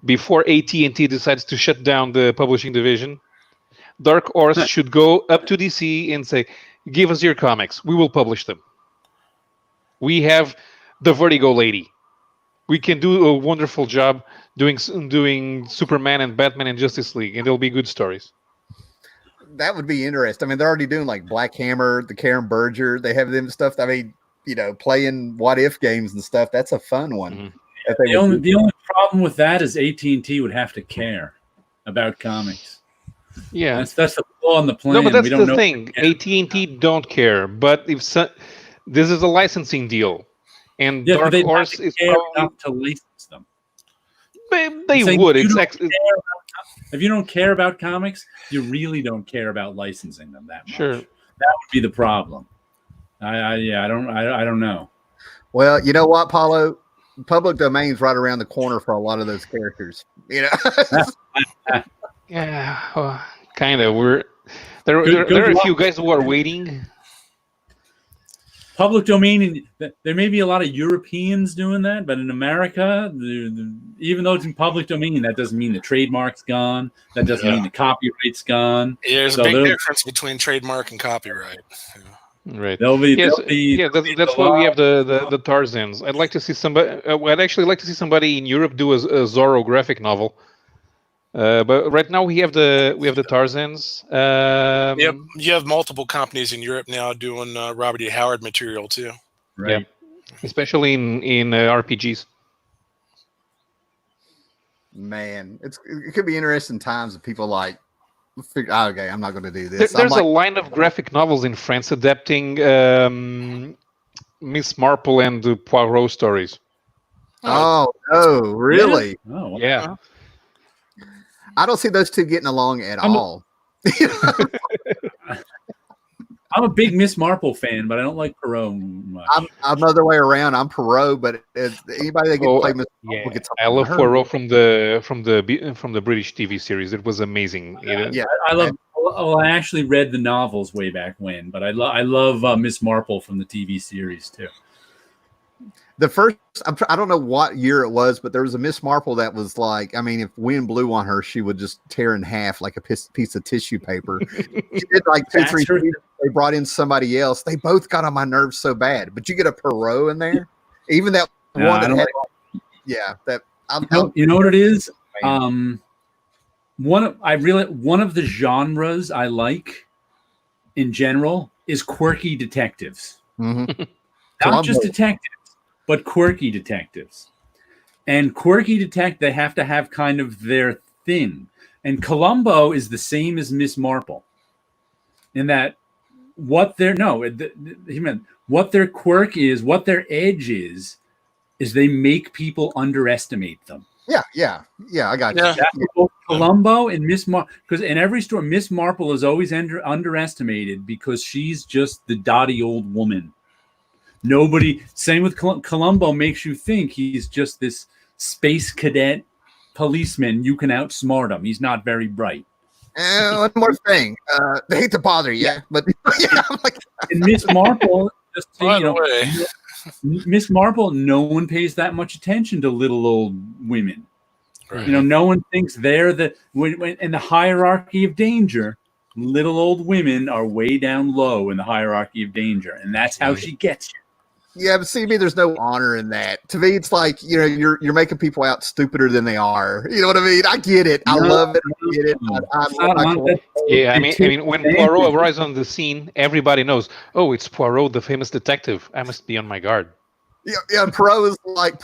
Before AT&T decides to shut down the publishing division, Dark Horse should go up to DC and say, "Give us your comics. We will publish them. We have the Vertigo lady. We can do a wonderful job doing Superman and Batman and Justice League, and there'll be good stories." That would be interesting. I mean, they're already doing like Black Hammer, the Karen Berger. They have them stuff. I mean, playing what if games and stuff. That's a fun one. Mm-hmm. The only problem with that is AT&T would have to care about comics. Yeah, that's the flaw on the plan. No, but that's the thing. AT&T don't care. But if this is a licensing deal, and Dark Horse is probably to license them. They would. If you don't care about comics, you really don't care about licensing them that much. Sure, that would be the problem. I don't know. Well, you know what, Paulo? Public domain's right around the corner for a lot of those characters. Yeah, kind of. There Good are a luck. few guys who are waiting. Public domain, and there may be a lot of Europeans doing that, but in America, even though it's in public domain, that doesn't mean the trademark's gone. That doesn't mean the copyright's gone. Yeah, there's a big difference between trademark and copyright. Right. That's why we have the Tarzans. I'd like to see somebody. I'd actually like to see somebody in Europe do a Zorro graphic novel. But right now we have the Tarzans. Yep, you have multiple companies in Europe now doing Robert E. Howard material too. Right. Yeah. Especially in RPGs. Man, it could be interesting times if people like figure. Okay, I'm not going to do this. There's a line of graphic novels in France adapting Miss Marple and the Poirot stories. Oh no, really? Yeah. Oh, yeah. I don't see those two getting along at all. I'm a big Miss Marple fan, but I don't like Poirot much. I'm the other way around. I'm Poirot, but anybody that can play Miss Marple gets. I love Poirot from the British TV series. It was amazing. Yeah, I love. Well, I actually read the novels way back when, but I love Miss Marple from the TV series too. The first, I don't know what year it was, but there was a Miss Marple that was like, I mean, if wind blew on her, she would just tear in half like a piece of tissue paper. She did like 2-3 seasons. They brought in somebody else. They both got on my nerves so bad. But you get a Poirot in there, even that one that had, you know what it is? One of the genres I like in general is quirky detectives. Mm-hmm. Not just detectives, but quirky detectives. And quirky detective, they have to have kind of their thing. And Columbo is the same as Miss Marple, in that what their quirk is, what their edge is they make people underestimate them. Yeah. I got you. Both Columbo and Miss Marple, because in every story, Miss Marple is always underestimated because she's just the dotty old woman. Same with Columbo, makes you think he's just this space cadet policeman. You can outsmart him. He's not very bright. One more thing. They hate to bother you, but I'm like, and Miss Marple, Miss Marple, no one pays that much attention to little old women. Right. No one thinks they're in the hierarchy of danger. Little old women are way down low in the hierarchy of danger, and that's how she gets you. Yeah, but see, to me, there's no honor in that. To me, it's like, you're making people out stupider than they are. You know what I mean? I get it. I love it. I get it. I mean, when Poirot arrives on the scene, everybody knows, oh, it's Poirot, the famous detective. I must be on my guard. Yeah. Poirot is like,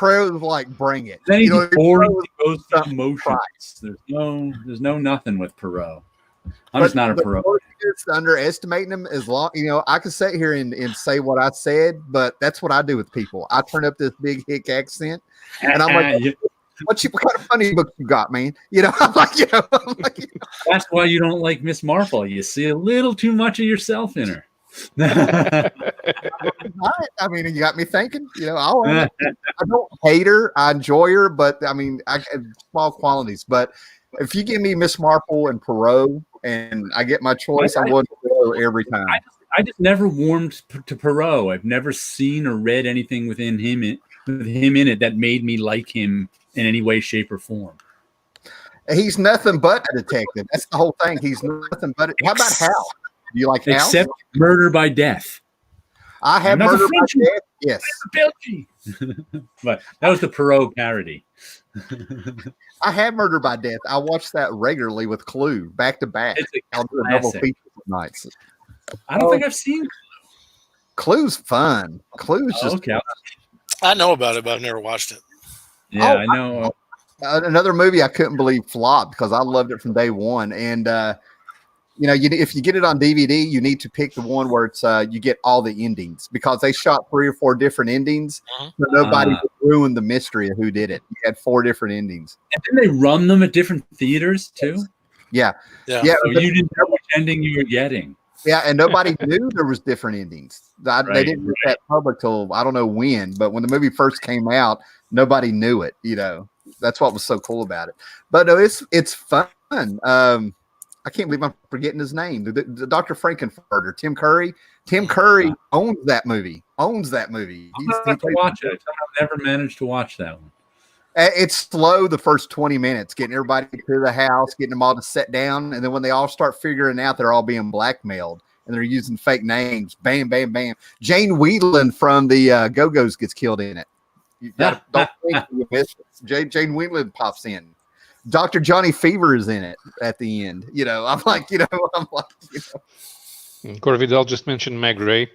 bring it. Then he's boring. He goes through emotions. There's no nothing with Poirot. I'm just not a Poirot. It's underestimating them as long, I could sit here and say what I said, but that's what I do with people. I turn up this big hick accent, and I'm like, what kind of funny book you got, man? I'm like. That's why you don't like Miss Marple. You see a little too much of yourself in her. I mean, you got me thinking. I don't hate her. I enjoy her, but I mean, I have small qualities. But if you give me Miss Marple and Poirot, and I get my choice, I'm going to Poirot every time. I just never warmed to Poirot. I've never seen or read anything with him in it that made me like him in any way, shape, or form. He's nothing but a detective. That's the whole thing. He's nothing but. How about Hal? Do you like Hal? Except Murder by Death. I have Murder by Death. Yes. But that was the Poirot parody. I have Murder by Death. I watch that regularly with Clue, back to back. I'll do a double feature nights. I don't think I've seen Clue's fun. Clue's just. Okay. I know about it, but I've never watched it. Yeah, I know. Another movie I couldn't believe flopped because I loved it from day one, and if you get it on DVD, you need to pick the one where it's you get all the endings because they shot 3 or 4 different endings. So nobody would ruin the mystery of who did it. You had 4 different endings. And then they run them at different theaters too. Yeah. So you didn't know which ending you were getting. Yeah, and nobody knew there was different endings. They didn't make that public till I don't know when, but when the movie first came out, nobody knew it. That's what was so cool about it. But no, it's fun. I can't believe I'm forgetting his name. The Dr. Frankenfurter, Tim Curry. Tim Curry owns that movie. He have to watch it. I've never managed to watch that one. It's slow the first 20 minutes, getting everybody to the house, getting them all to sit down. And then when they all start figuring out they're all being blackmailed and they're using fake names, bam, bam, bam. Jane Whelan from the Go-Go's gets killed in it. You don't think you miss it. Jane Whelan pops in. Dr. Johnny Fever is in it at the end. I'm like. Corey Vidal just mentioned Meg Ray.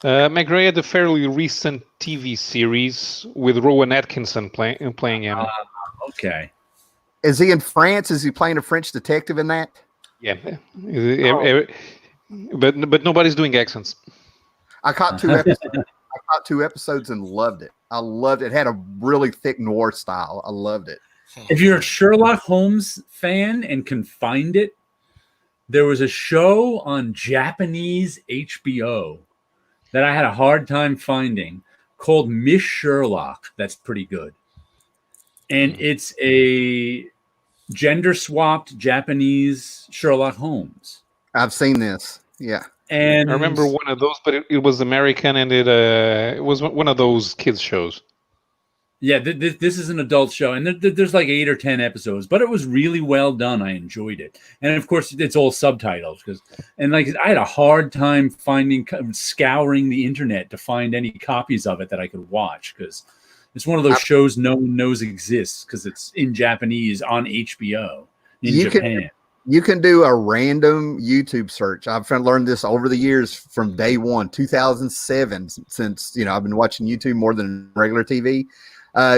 Meg Ray had a fairly recent TV series with Rowan Atkinson playing him. Okay. Is he in France? Is he playing a French detective in that? Yeah. But nobody's doing accents. I caught 2 episodes. I caught 2 episodes and loved it. I loved it. It had a really thick noir style. I loved it. If you're a Sherlock Holmes fan and can find it, there was a show on Japanese HBO that I had a hard time finding called Miss Sherlock. That's pretty good. And it's a gender-swapped Japanese Sherlock Holmes. I've seen this. Yeah. And I remember one of those, but it was American, and it was one of those kids shows. Yeah, this is an adult show, and there's like 8 or 10 episodes, but it was really well done. I enjoyed it, and of course, it's all subtitles I had a hard time scouring the internet to find any copies of it that I could watch because it's one of those shows no one knows exists because it's in Japanese on HBO in Japan. You can do a random YouTube search. I've learned this over the years from day one, 2007, since I've been watching YouTube more than regular TV.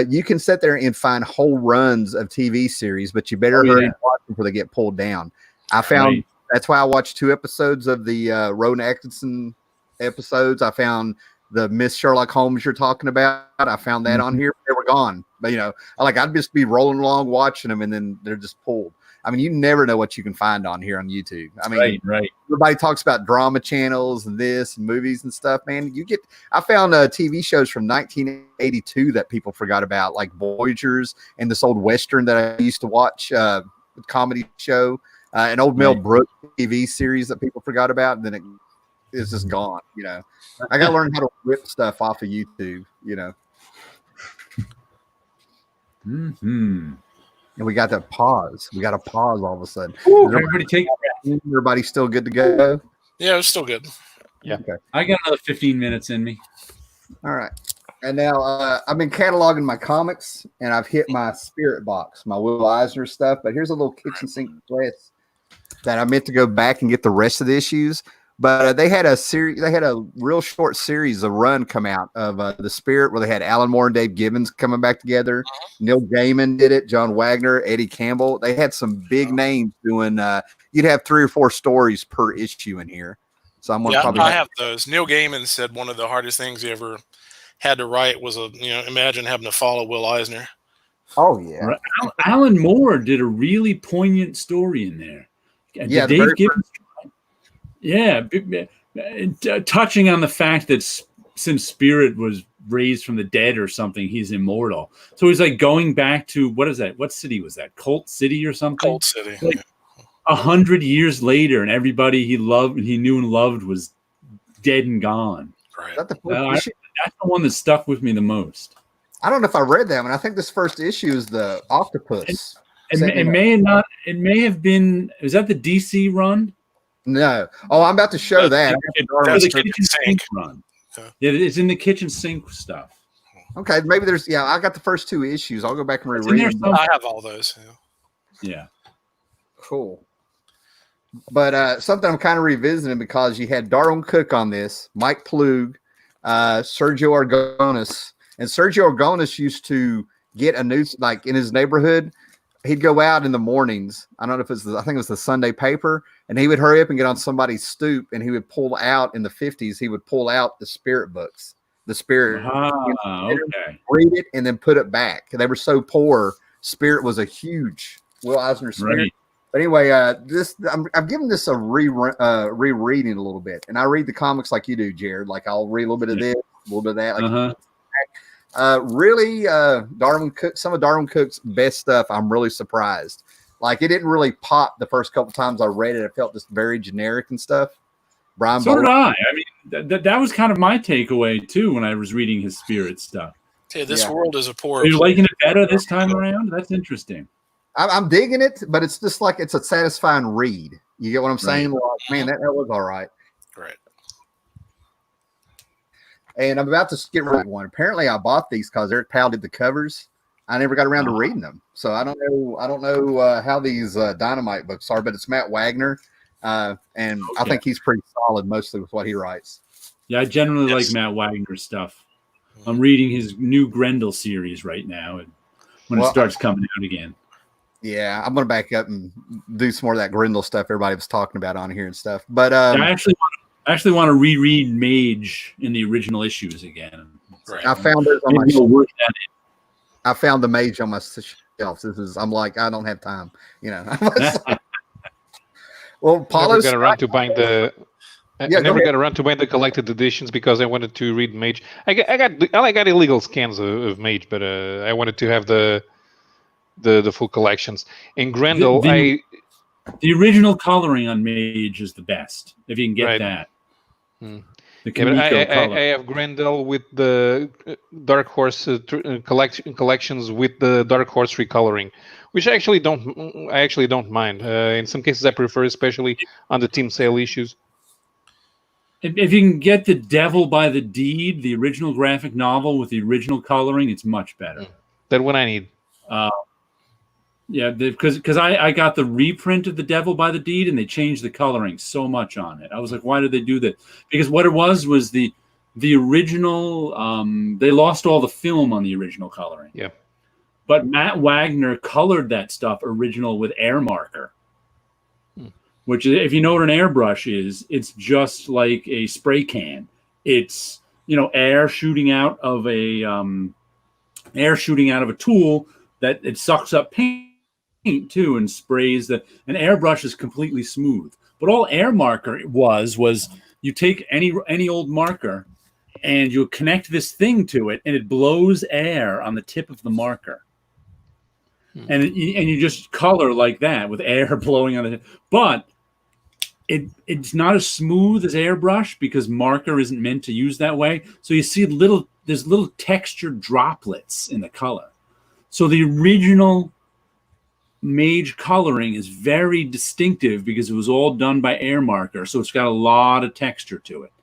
You can sit there and find whole runs of TV series, but you better hurry and watch them before they get pulled down. I found that's why I watched 2 episodes of the Rowan Atkinson episodes. I found the Miss Sherlock Holmes you're talking about. I found that on here. They were gone, but I'd just be rolling along watching them, and then they're just pulled. I mean, you never know what you can find on here on YouTube. I mean, right. Everybody talks about drama channels and this and movies and stuff, man. I found TV shows from 1982 that people forgot about, like Voyagers and this old Western that I used to watch, comedy show, an old Mel Brooks TV series that people forgot about. And then it's just gone, I got to learn how to rip stuff off of YouTube, Mm-hmm. And we got that pause. We got a pause all of a sudden. Everybody's still good to go? Yeah, it's still good. Yeah. Okay. I got another 15 minutes in me. All right. And now I've been cataloging my comics, and I've hit my spirit box, my Will Eisner stuff. But here's a little kitchen sink list that I meant to go back and get the rest of the issues. But they had a real short series, a run come out of the Spirit, where they had Alan Moore and Dave Gibbons coming back together. Neil Gaiman did it, John Wagner, Eddie Campbell. They had some big names doing. You'd have 3 or 4 stories per issue in here. So I'm gonna I have those. Neil Gaiman said one of the hardest things he ever had to write was imagine having to follow Will Eisner. Oh yeah, Alan Moore did a really poignant story in there. Yeah, Dave Gibbons. Yeah, touching on the fact that since Spirit was raised from the dead or something, he's immortal. So he's like going back to what is that? What city was that? Colt City or something? Colt City. Like 100 years later, and everybody he knew and loved was dead and gone. Right. That's the one that stuck with me the most. I don't know if I read that one. I think this first issue is the octopus. It may have been. Is that the DC run? No. Oh, I'm about to show that. The kitchen sink run. Yeah, it's in the kitchen sink stuff. Okay, maybe there's. Yeah, I got the first 2 issues. I'll go back and reread them. I have all those. Yeah. Cool. But something I'm kind of revisiting because you had Darwin Cook on this, Mike Plug, Sergio Aragonis, and Sergio Aragonis used to get a news like in his neighborhood. He'd go out in the mornings. I don't know if I think it was the Sunday paper, and he would hurry up and get on somebody's stoop, and he would pull out in the 50s. He would pull out the Spirit books, the Spirit, okay, read it, and then put it back. They were so poor. Spirit was a huge Will Eisner Spirit. Right. But anyway, I'm giving this a rereading a little bit, and I read the comics like you do, Jared. Like I'll read a little bit of this, a little bit of that. Like Really, Darwin Cook. Some of Darwin Cook's best stuff. I'm really surprised. Like it didn't really pop the first couple times I read it. It felt just very generic and stuff. Brian. So did I. I mean, that was kind of my takeaway too when I was reading his Spirit stuff. Hey, this world is a poor. Are you liking it better this time around? That's interesting. I'm digging it, but it's just like it's a satisfying read. You get what I'm saying? Like, man, that was all right. Right. And I'm about to get rid of one. Apparently, I bought these because Eric Powell did the covers. I never got around to reading them, so I don't know how these Dynamite books are. But it's Matt Wagner, and I think he's pretty solid mostly with what he writes. Yeah, I generally like Matt Wagner stuff. I'm reading his new Grendel series right now, and when it starts coming out again. Yeah, I'm going to back up and do some more of that Grendel stuff everybody was talking about on here and stuff. But I actually want to reread Mage in the original issues again. Right. I found it on my I found the Mage on my shelf. I'm like, I don't have time, you know. Well, Paulo got around to buying the. I never got around to buying the collected editions because I wanted to read Mage. I got illegal scans of Mage, but I wanted to have the full collections. In Grendel, the original coloring on Mage is the best if you can get that. I have Grendel with the Dark Horse collections with the Dark Horse recoloring, which I actually don't mind. In some cases, I prefer, especially on the team sale issues. If you can get the Devil by the Deed, the original graphic novel with the original coloring, it's much better. That's what I need. Yeah, because I got the reprint of the Devil by the Deed, and they changed the coloring so much on it. I was like, why did they do that? Because what it was the original. They lost all the film on the original coloring. Yeah. But Matt Wagner colored that stuff original with air marker. Which, if you know what an airbrush is, it's just like a spray can. It's air shooting out of a tool that it sucks up paint too and sprays an airbrush is completely smooth. But all air marker was you take any old marker and you connect this thing to it and it blows air on the tip of the marker. And you just color like that with air blowing on it. But it's not as smooth as airbrush because marker isn't meant to use that way. So you see there's little textured droplets in the color. So the original Mage coloring is very distinctive because it was all done by air marker. So it's got a lot of texture to it.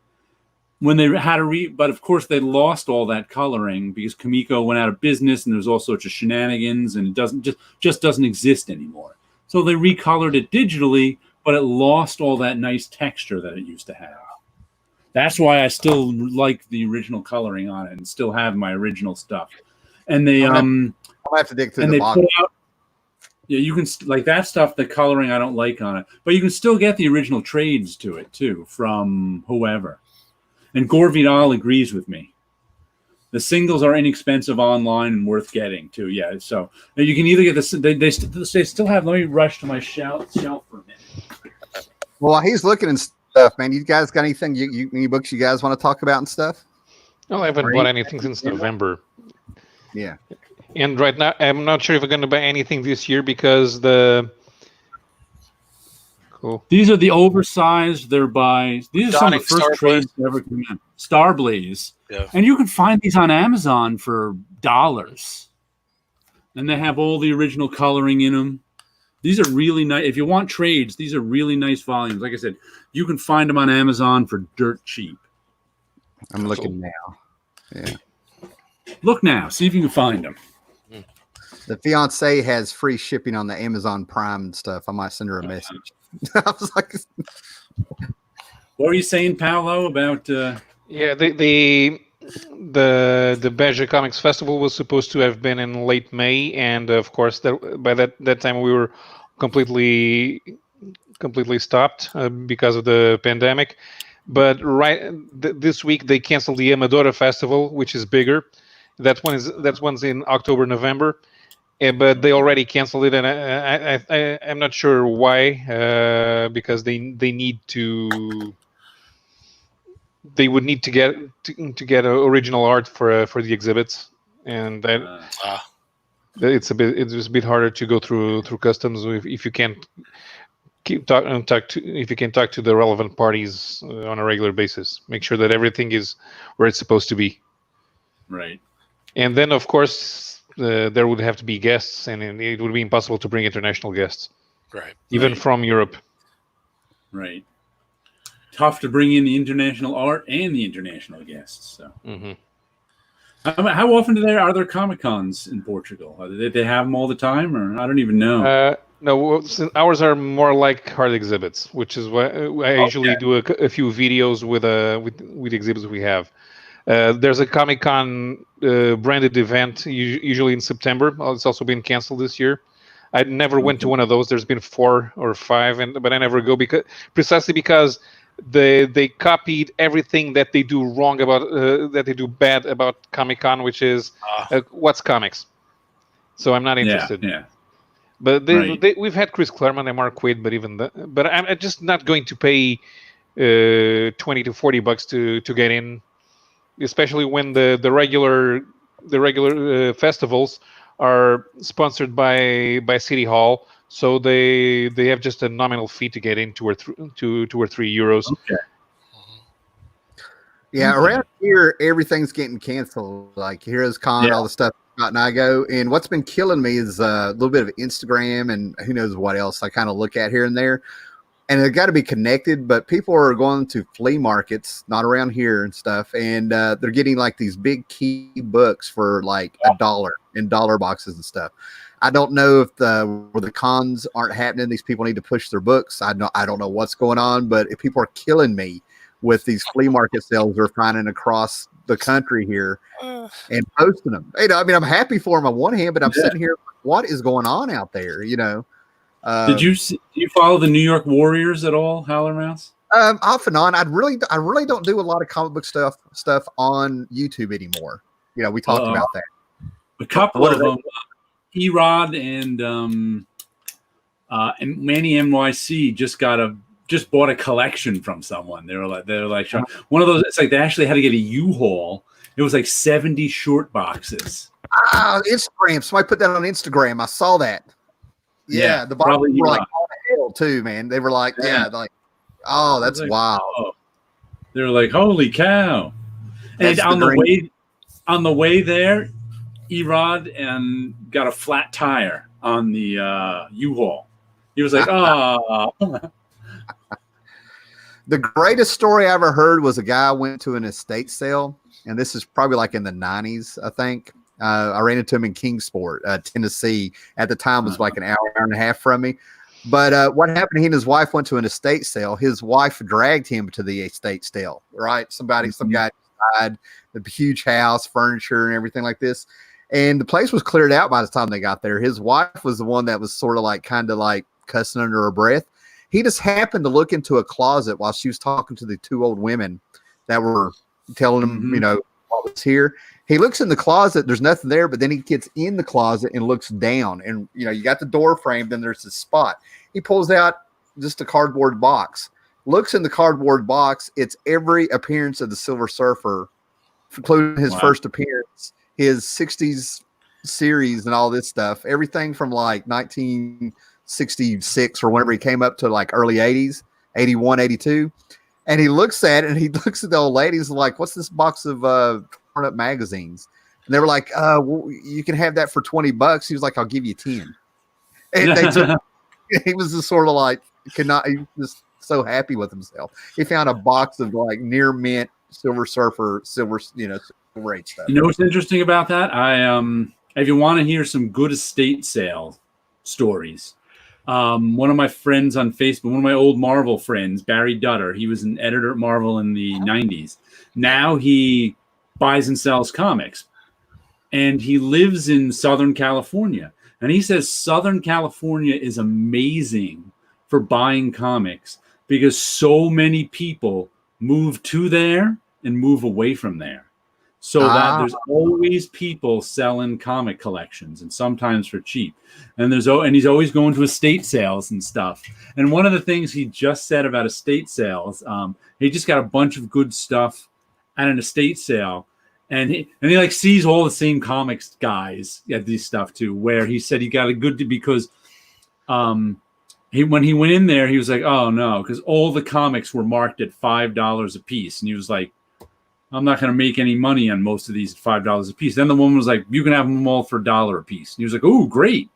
When they had but of course they lost all that coloring because Comico went out of business and there's all sorts of shenanigans and it doesn't exist anymore. So they recolored it digitally, but it lost all that nice texture that it used to have. That's why I still like the original coloring on it and still have my original stuff. And they I'll have to dig through the box. Yeah, you can like that stuff. The coloring I don't like on it, but you can still get the original trades to it too from whoever. And Gore Vidal agrees with me. The singles are inexpensive online and worth getting too. Yeah, so you can either get they still have. Let me rush to my shelf for a minute. Well, he's looking and stuff, man. You guys got anything? Any books you guys want to talk about and stuff? No, I haven't bought anything since November. Yeah. And right now, I'm not sure if I'm going to buy anything this year because Cool. These are the oversized. These are some of the first trades that ever came in. Starblaze. Yeah. And you can find these on Amazon for $. And they have all the original coloring in them. These are really nice. If you want trades, these are really nice volumes. Like I said, you can find them on Amazon for dirt cheap. I'm looking now. Yeah. Look now. See if you can find them. The fiance has free shipping on the Amazon Prime and stuff. I might send her a message. I was like, what were you saying, Paulo, about? Yeah, the Beja Comics Festival was supposed to have been in late May, and of course, by that time we were completely stopped because of the pandemic. But this week they canceled the Amadora Festival, which is bigger. That one's in October, November. But they already canceled it, and I'm not sure why. Because they would need to get original art for the exhibits. and that it's a bit harder to go through customs if you can't if you can talk to the relevant parties on a regular basis. Make sure that everything is where it's supposed to be. Right. And then, of course, there would have to be guests, and it would be impossible to bring international guests. Right. Even from Europe. Right. Tough to bring in the international art and the international guests. So. Mm-hmm. How often are there Comic-Cons in Portugal? Do they have them all the time, or I don't even know? No, ours are more like hard exhibits, which is why I usually do a few videos with exhibits we have. There's a Comic-Con branded event usually in September. It's also been canceled this year. I never went to one of those. There's been 4 or 5, but I never go precisely because they copied everything that they do wrong about that they do bad about Comic-Con, which is what's comics. So I'm not interested. Yeah. But we've had Chris Claremont and Mark Waid, but I'm just not going to pay $20 to $40 to get in, especially when the regular festivals are sponsored by City Hall, so they have just a nominal fee to get in, 2 or 3 euros. Okay. Yeah, around here everything's getting canceled. Like Heroes Con, all the stuff about NIGO. And what's been killing me is a little bit of Instagram and who knows what else I kind of look at here and there. And they've got to be connected, but people are going to flea markets, not around here and stuff, and they're getting like these big key books for like $1 in dollar boxes and stuff. I don't know if where the cons aren't happening, these people need to push their books. I don't know what's going on, but if people are killing me with these flea market sales they're finding across the country here and posting them. I mean, I'm happy for them on one hand, but I'm sitting here, what is going on out there? Do you follow the New York Warriors at all, Howler Mouse? Off and on. I really don't do a lot of comic book stuff on YouTube anymore. We talked about that. A couple of them, Erod and Manny NYC just bought a collection from someone. They were like one of those. It's like they actually had to get a U-Haul. It was like 70 short boxes. Instagram. Somebody put that on Instagram. I saw that. Yeah, the boxes were like all hell too, man. They were like, oh, that's wild. Oh. They were like, holy cow! And on the way there, Erod and got a flat tire on the U-Haul. He was like, oh. The greatest story I ever heard was a guy went to an estate sale, and this is probably like in the 90s, I think. I ran into him in Kingsport, Tennessee. At the time, it was like an hour and a half from me. But what happened? He and his wife went to an estate sale. His wife dragged him to the estate sale. Right? Some guy died. The huge house, furniture, and everything like this. And the place was cleared out by the time they got there. His wife was the one that was sort of like kind of like cussing under her breath. He just happened to look into a closet while she was talking to the 2 old women that were telling him, what was here. He looks in the closet, there's nothing there, but then he gets in the closet and looks down, and you got the door frame, then there's this spot. He pulls out just a cardboard box, looks in the cardboard box. It's every appearance of the Silver Surfer, including his first appearance, his 60s series and all this stuff, everything from like 1966 or whenever he came up to like early 80s, 81, 82. And he looks at it and he looks at the old ladies like, what's this box of torn up magazines? And they were like, well, you can have that for $20. He was like, I'll give you 10. And he was just sort of like, he was just so happy with himself. He found a box of like near mint Silver Surfer, Silver Age stuff. You know what's interesting about that? If you want to hear some good estate sale stories, one of my friends on Facebook, one of my old Marvel friends, Barry Dutter, he was an editor at Marvel in the 90s. Now he buys and sells comics, and he lives in Southern California. And he says Southern California is amazing for buying comics because so many people move to there and move away from there. So that there's always people selling comic collections, and sometimes for cheap. And he's always going to estate sales and stuff. And one of the things he just said about estate sales, he just got a bunch of good stuff at an estate sale, And he like sees all the same comics guys at these stuff too, where he said he got a good because when he went in there, he was like, oh no, because all the comics were marked at $5 a piece. And he was like, I'm not going to make any money on most of these at $5 a piece. Then the woman was like, you can have them all for $1 a piece. And he was like, oh, great.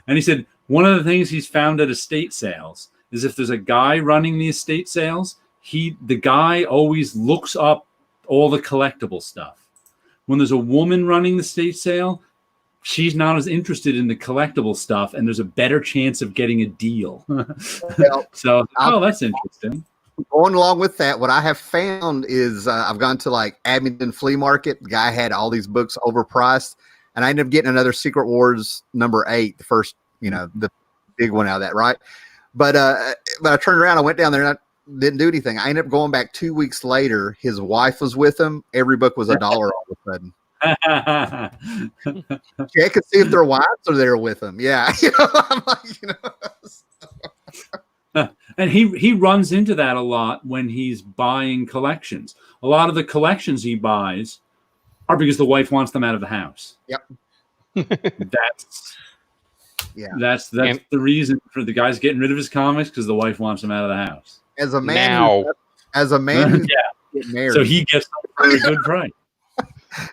And he said, one of the things he's found at estate sales is if there's a guy running the estate sales, the guy always looks up all the collectible stuff. When there's a woman running the estate sale, she's not as interested in the collectible stuff, and there's a better chance of getting a deal. So, that's interesting. Going along with that, what I have found is I've gone to like Abingdon Flea Market. The guy had all these books overpriced, and I ended up getting another Secret Wars #8, the first, the big one out of that, right? But I turned around, I went down there, and I didn't do anything. I ended up going back 2 weeks later. His wife was with him. Every book was $1 all of a sudden. Check and see if their wives are there with them. Yeah, I'm like, And he runs into that a lot when he's buying collections. A lot of the collections he buys are because the wife wants them out of the house. Yep. That's the reason for the guy's getting rid of his comics, because the wife wants them out of the house. As a man who's get married, so he gets them for a good price.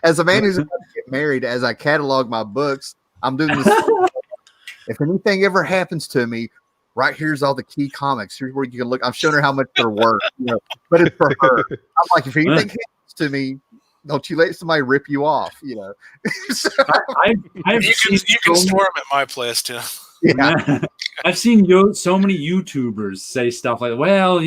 As a man who's about to get married, as I catalog my books, I'm doing this. If anything ever happens to me, right here's all the key comics. Here's where you can look. I'm showing her how much they're worth, but it's for her. I'm like, if anything happens to me, don't you let somebody rip you off, So, you can store them at my place too. Yeah. I've seen so many YouTubers say stuff like, well,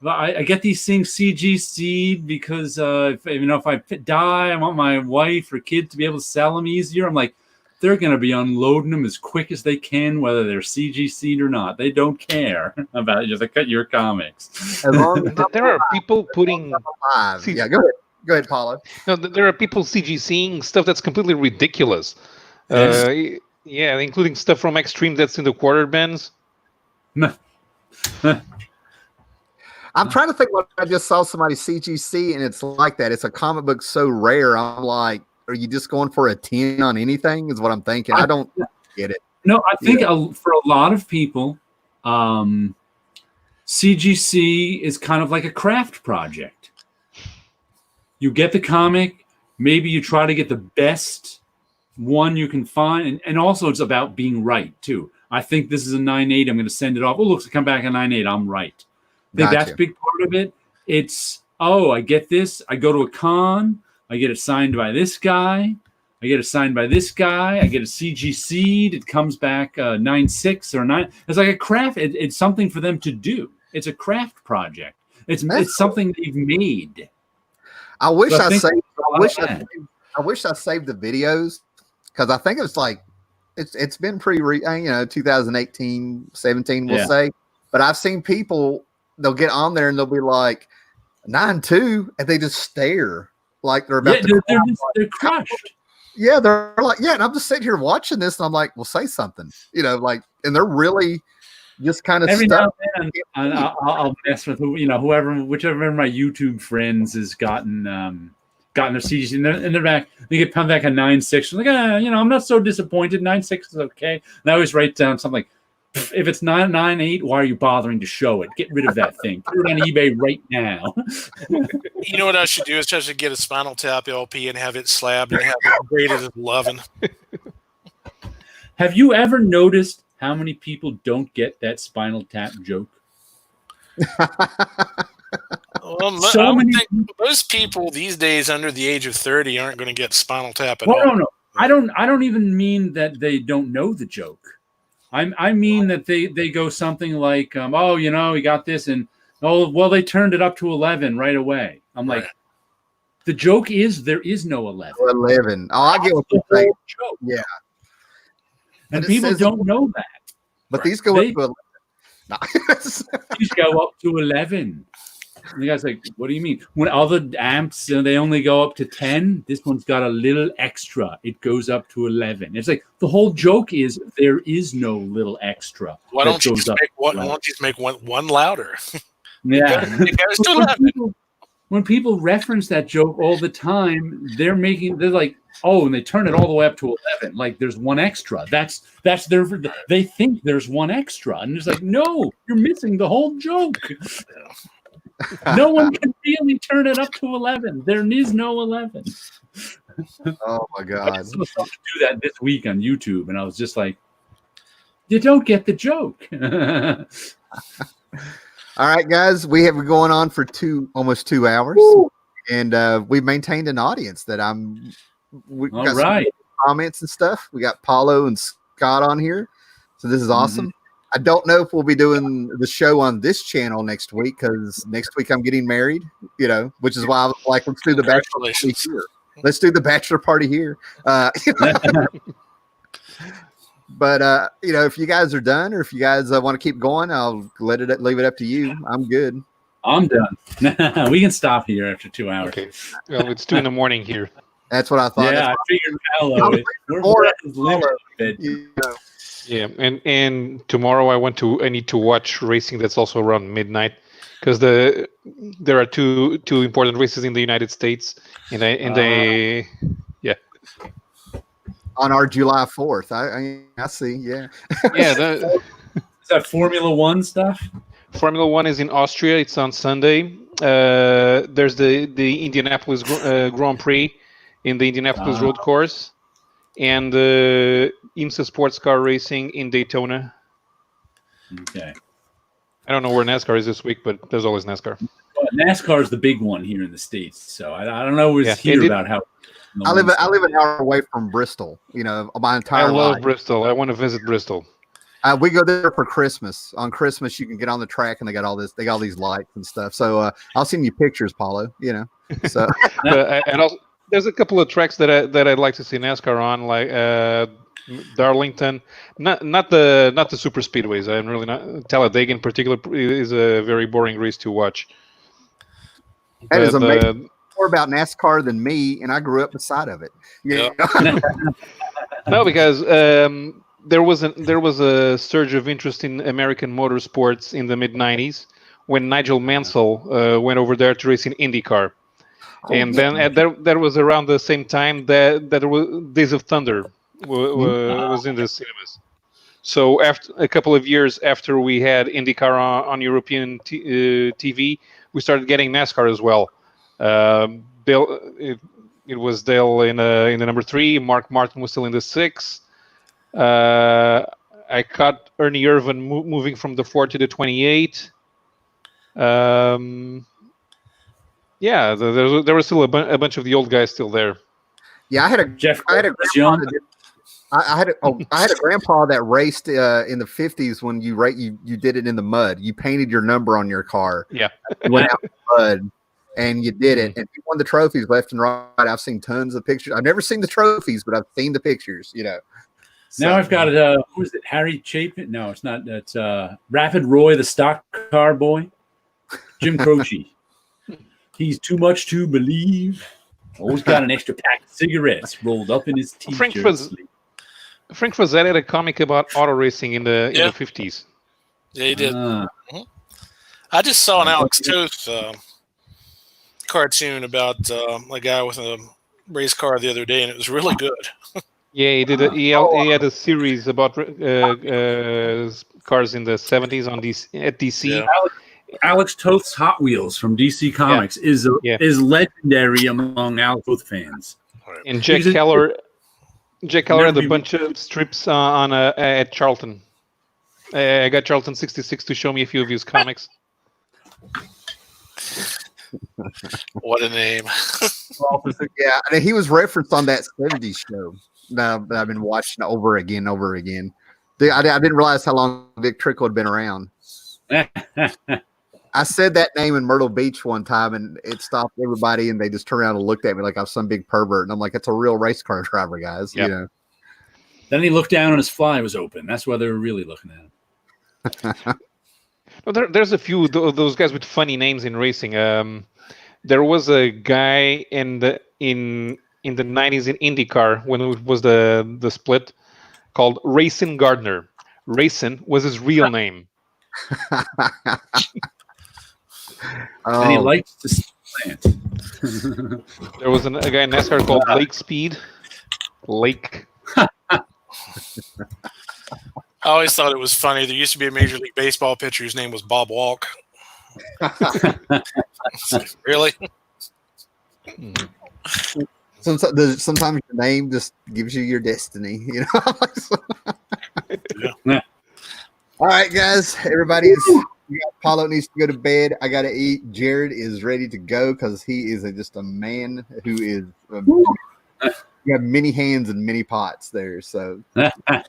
I get these things CGC'd because if I die, I want my wife or kid to be able to sell them easier. I'm like, they're going to be unloading them as quick as they can, whether they're CGC'd or not. They don't care about your comics. As long as there are people putting. Yeah, go ahead. Go ahead, Paulo. No, there are people CGCing stuff that's completely ridiculous. Yes. Yeah, including stuff from Extreme that's in the quarter bins. I'm trying to think what I just saw somebody CGC, and it's like that. It's a comic book so rare. I'm like, are you just going for a 10 on anything? Is what I'm thinking. I don't get it. No, I think for a lot of people, CGC is kind of like a craft project. You get the comic, maybe you try to get the best one you can find, and also it's about being right too. I think this is a 9.8. I'm going to send it off. Oh, look, come back a 9.8. I'm right. I think that's a big part of it. It's, I get this. I go to a con. I get it signed by this guy. I get it signed by this guy. I get a CGC'd. It comes back 9.6 or 9. It's like a craft. It's something for them to do. It's a craft project. It's something they've made. I wish I saved the videos, because I think it's like it's been pretty 2018, 17 we'll say. But I've seen people, they'll get on there and they'll be like 9.2, and they just stare like they're about to they're crushed. Yeah, they're like, and I'm just sitting here watching this, and I'm like, well, say something, and they're really just kind of every stuck. now and then I'll mess with whichever of my YouTube friends has gotten their CGC, and they're back. They get pumped back at 9.6. Like, I'm not so disappointed. 9.6 is okay. And I always write down something like, if it's 9.8, why are you bothering to show it? Get rid of that thing. Put it on eBay right now. You know what I should do is just get a Spinal Tap LP and have it slabbed and have it graded as 11. Have you ever noticed how many people don't get that Spinal Tap joke? Well, most people these days under the age of 30 aren't going to get Spinal Tap at all. No. I don't even mean that they don't know the joke. I mean that they go something like, we got this, and they turned it up to 11 right away. I'm like, the joke is there is no 11. 11. Oh, I get what you're saying. Yeah. And people don't know that. But these go up to 11. No. These go up to 11. And the guy's like, what do you mean? When other amps, they only go up to 10, this one's got a little extra. It goes up to 11. It's like the whole joke is there is no little extra. Why don't you just make one louder? Yeah. It goes to 11. when people reference that joke all the time, they're like, oh, and they turn it all the way up to 11. Like there's one extra. That's they think there's one extra, and it's like, no, you're missing the whole joke. No one can really turn it up to 11. There is no 11. Oh my God! I just saw someone do that this week on YouTube, and I was just like, you don't get the joke. All right, guys, we have been going on for almost 2 hours, and we've maintained an audience that we got all right. some comments and stuff. We got Paulo and Scott on here, so this is awesome. I don't know if we'll be doing the show on this channel next week because next week I'm getting married, which is why I was like, let's do the bachelor party here. Let's do the bachelor party here. But if you guys are done, or if you guys want to keep going, I'll leave it up to you. I'm good. I'm done. We can stop here after 2 hours. Okay. Well, it's 2 a.m. here. That's what I thought. Yeah, I figured Paulo. Yeah, and tomorrow I need to watch racing that's also around midnight because there are two important races in the United States, and they on our July 4th. I see. Yeah. Yeah. Is that Formula One stuff? Formula One is in Austria. It's on Sunday. There's the Indianapolis Grand Prix in the Indianapolis road course, and IMSA Sports Car Racing in Daytona. Okay. I don't know where NASCAR is this week, but there's always NASCAR. Well, NASCAR is the big one here in the States, so I don't know about how. I live an hour away from Bristol. My entire life. I love Bristol. I want to visit Bristol. We go there for Christmas. On Christmas, you can get on the track, and they got all this. They got all these lights and stuff. So I'll send you pictures, Paulo. So and also, there's a couple of tracks that I'd like to see NASCAR on, like Darlington. Not the super speedways. I'm really not. Talladega in particular is a very boring race to watch. That is amazing. More about NASCAR than me, and I grew up beside of it. No, because there was a surge of interest in American motorsports in the mid '90s when Nigel Mansell went over there to race in IndyCar, then that was around the same time that there was Days of Thunder was in the cinemas. So after a couple of years after we had IndyCar on European TV, we started getting NASCAR as well. It was Dale in the number 3. Mark Martin was still in the 6. I caught Ernie Irvan moving from the 4 to the 28. There was still a bunch of the old guys still there. Yeah, I had a grandpa that raced in the 50s when you did it in the mud. You painted your number on your car. Yeah. You went out in the mud and you did it. And you won the trophies left and right. I've seen tons of pictures. I've never seen the trophies, but I've seen the pictures, So, now I've got who is it? Harry Chapin? No, it's not. That's Rapid Roy, the stock car boy. Jim Croce. He's too much to believe. Always got an extra pack of cigarettes rolled up in his t-shirt. Frank Frazetta had a comic about auto racing in the 50s. Yeah, he did. I just saw an Alex Toth cartoon about a guy with a race car the other day, and it was really good. Yeah, he did. He had a series about cars in the 70s at DC. Yeah. Alex Toth's Hot Wheels from DC Comics is legendary among Alex Toth fans. And Jack Keller had a bunch of strips at Charlton. I got Charlton 66 to show me a few of his comics. What a name! Yeah, I mean, he was referenced on that 70s show that I've been watching over again. I didn't realize how long Vic Trickle had been around. I said that name in Myrtle Beach one time, and it stopped everybody, and they just turned around and looked at me like I was some big pervert. And I'm like, "It's a real race car driver, guys." Yep. Then he looked down, and his fly was open. That's why they were really looking at him. Well, there's a few of those guys with funny names in racing. There was a guy in the 90s in IndyCar when it was the split called Racing Gardner. Racing was his real name. And he liked to plant. There was a guy in NASCAR called Lake Speed. Lake. I always thought it was funny. There used to be a Major League Baseball pitcher whose name was Bob Walk. Really? Sometimes your name just gives you your destiny, you know. Yeah. All right, guys. Paulo needs to go to bed. I got to eat. Jared is ready to go because he is just a man who is. You have many hands and many pots there. So, thank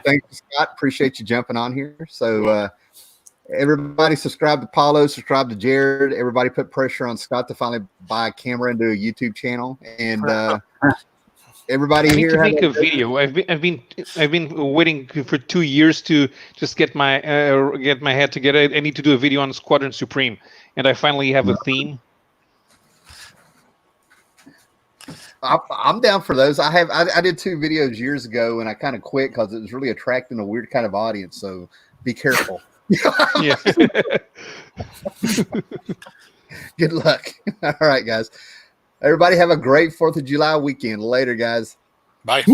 you, Scott. Appreciate you jumping on here. So, everybody subscribe to Paulo, subscribe to Jared. Everybody put pressure on Scott to finally buy a camera and do a YouTube channel. And everybody I need here to make a video. I've been waiting for 2 years to just get my head together. I need to do a video on Squadron Supreme, and I finally have a theme. I'm down for those. I did 2 videos years ago, and I kind of quit because it was really attracting a weird kind of audience. So be careful. Yeah. Good luck. All right, guys. Everybody have a great 4th of July weekend. Later, guys. Bye.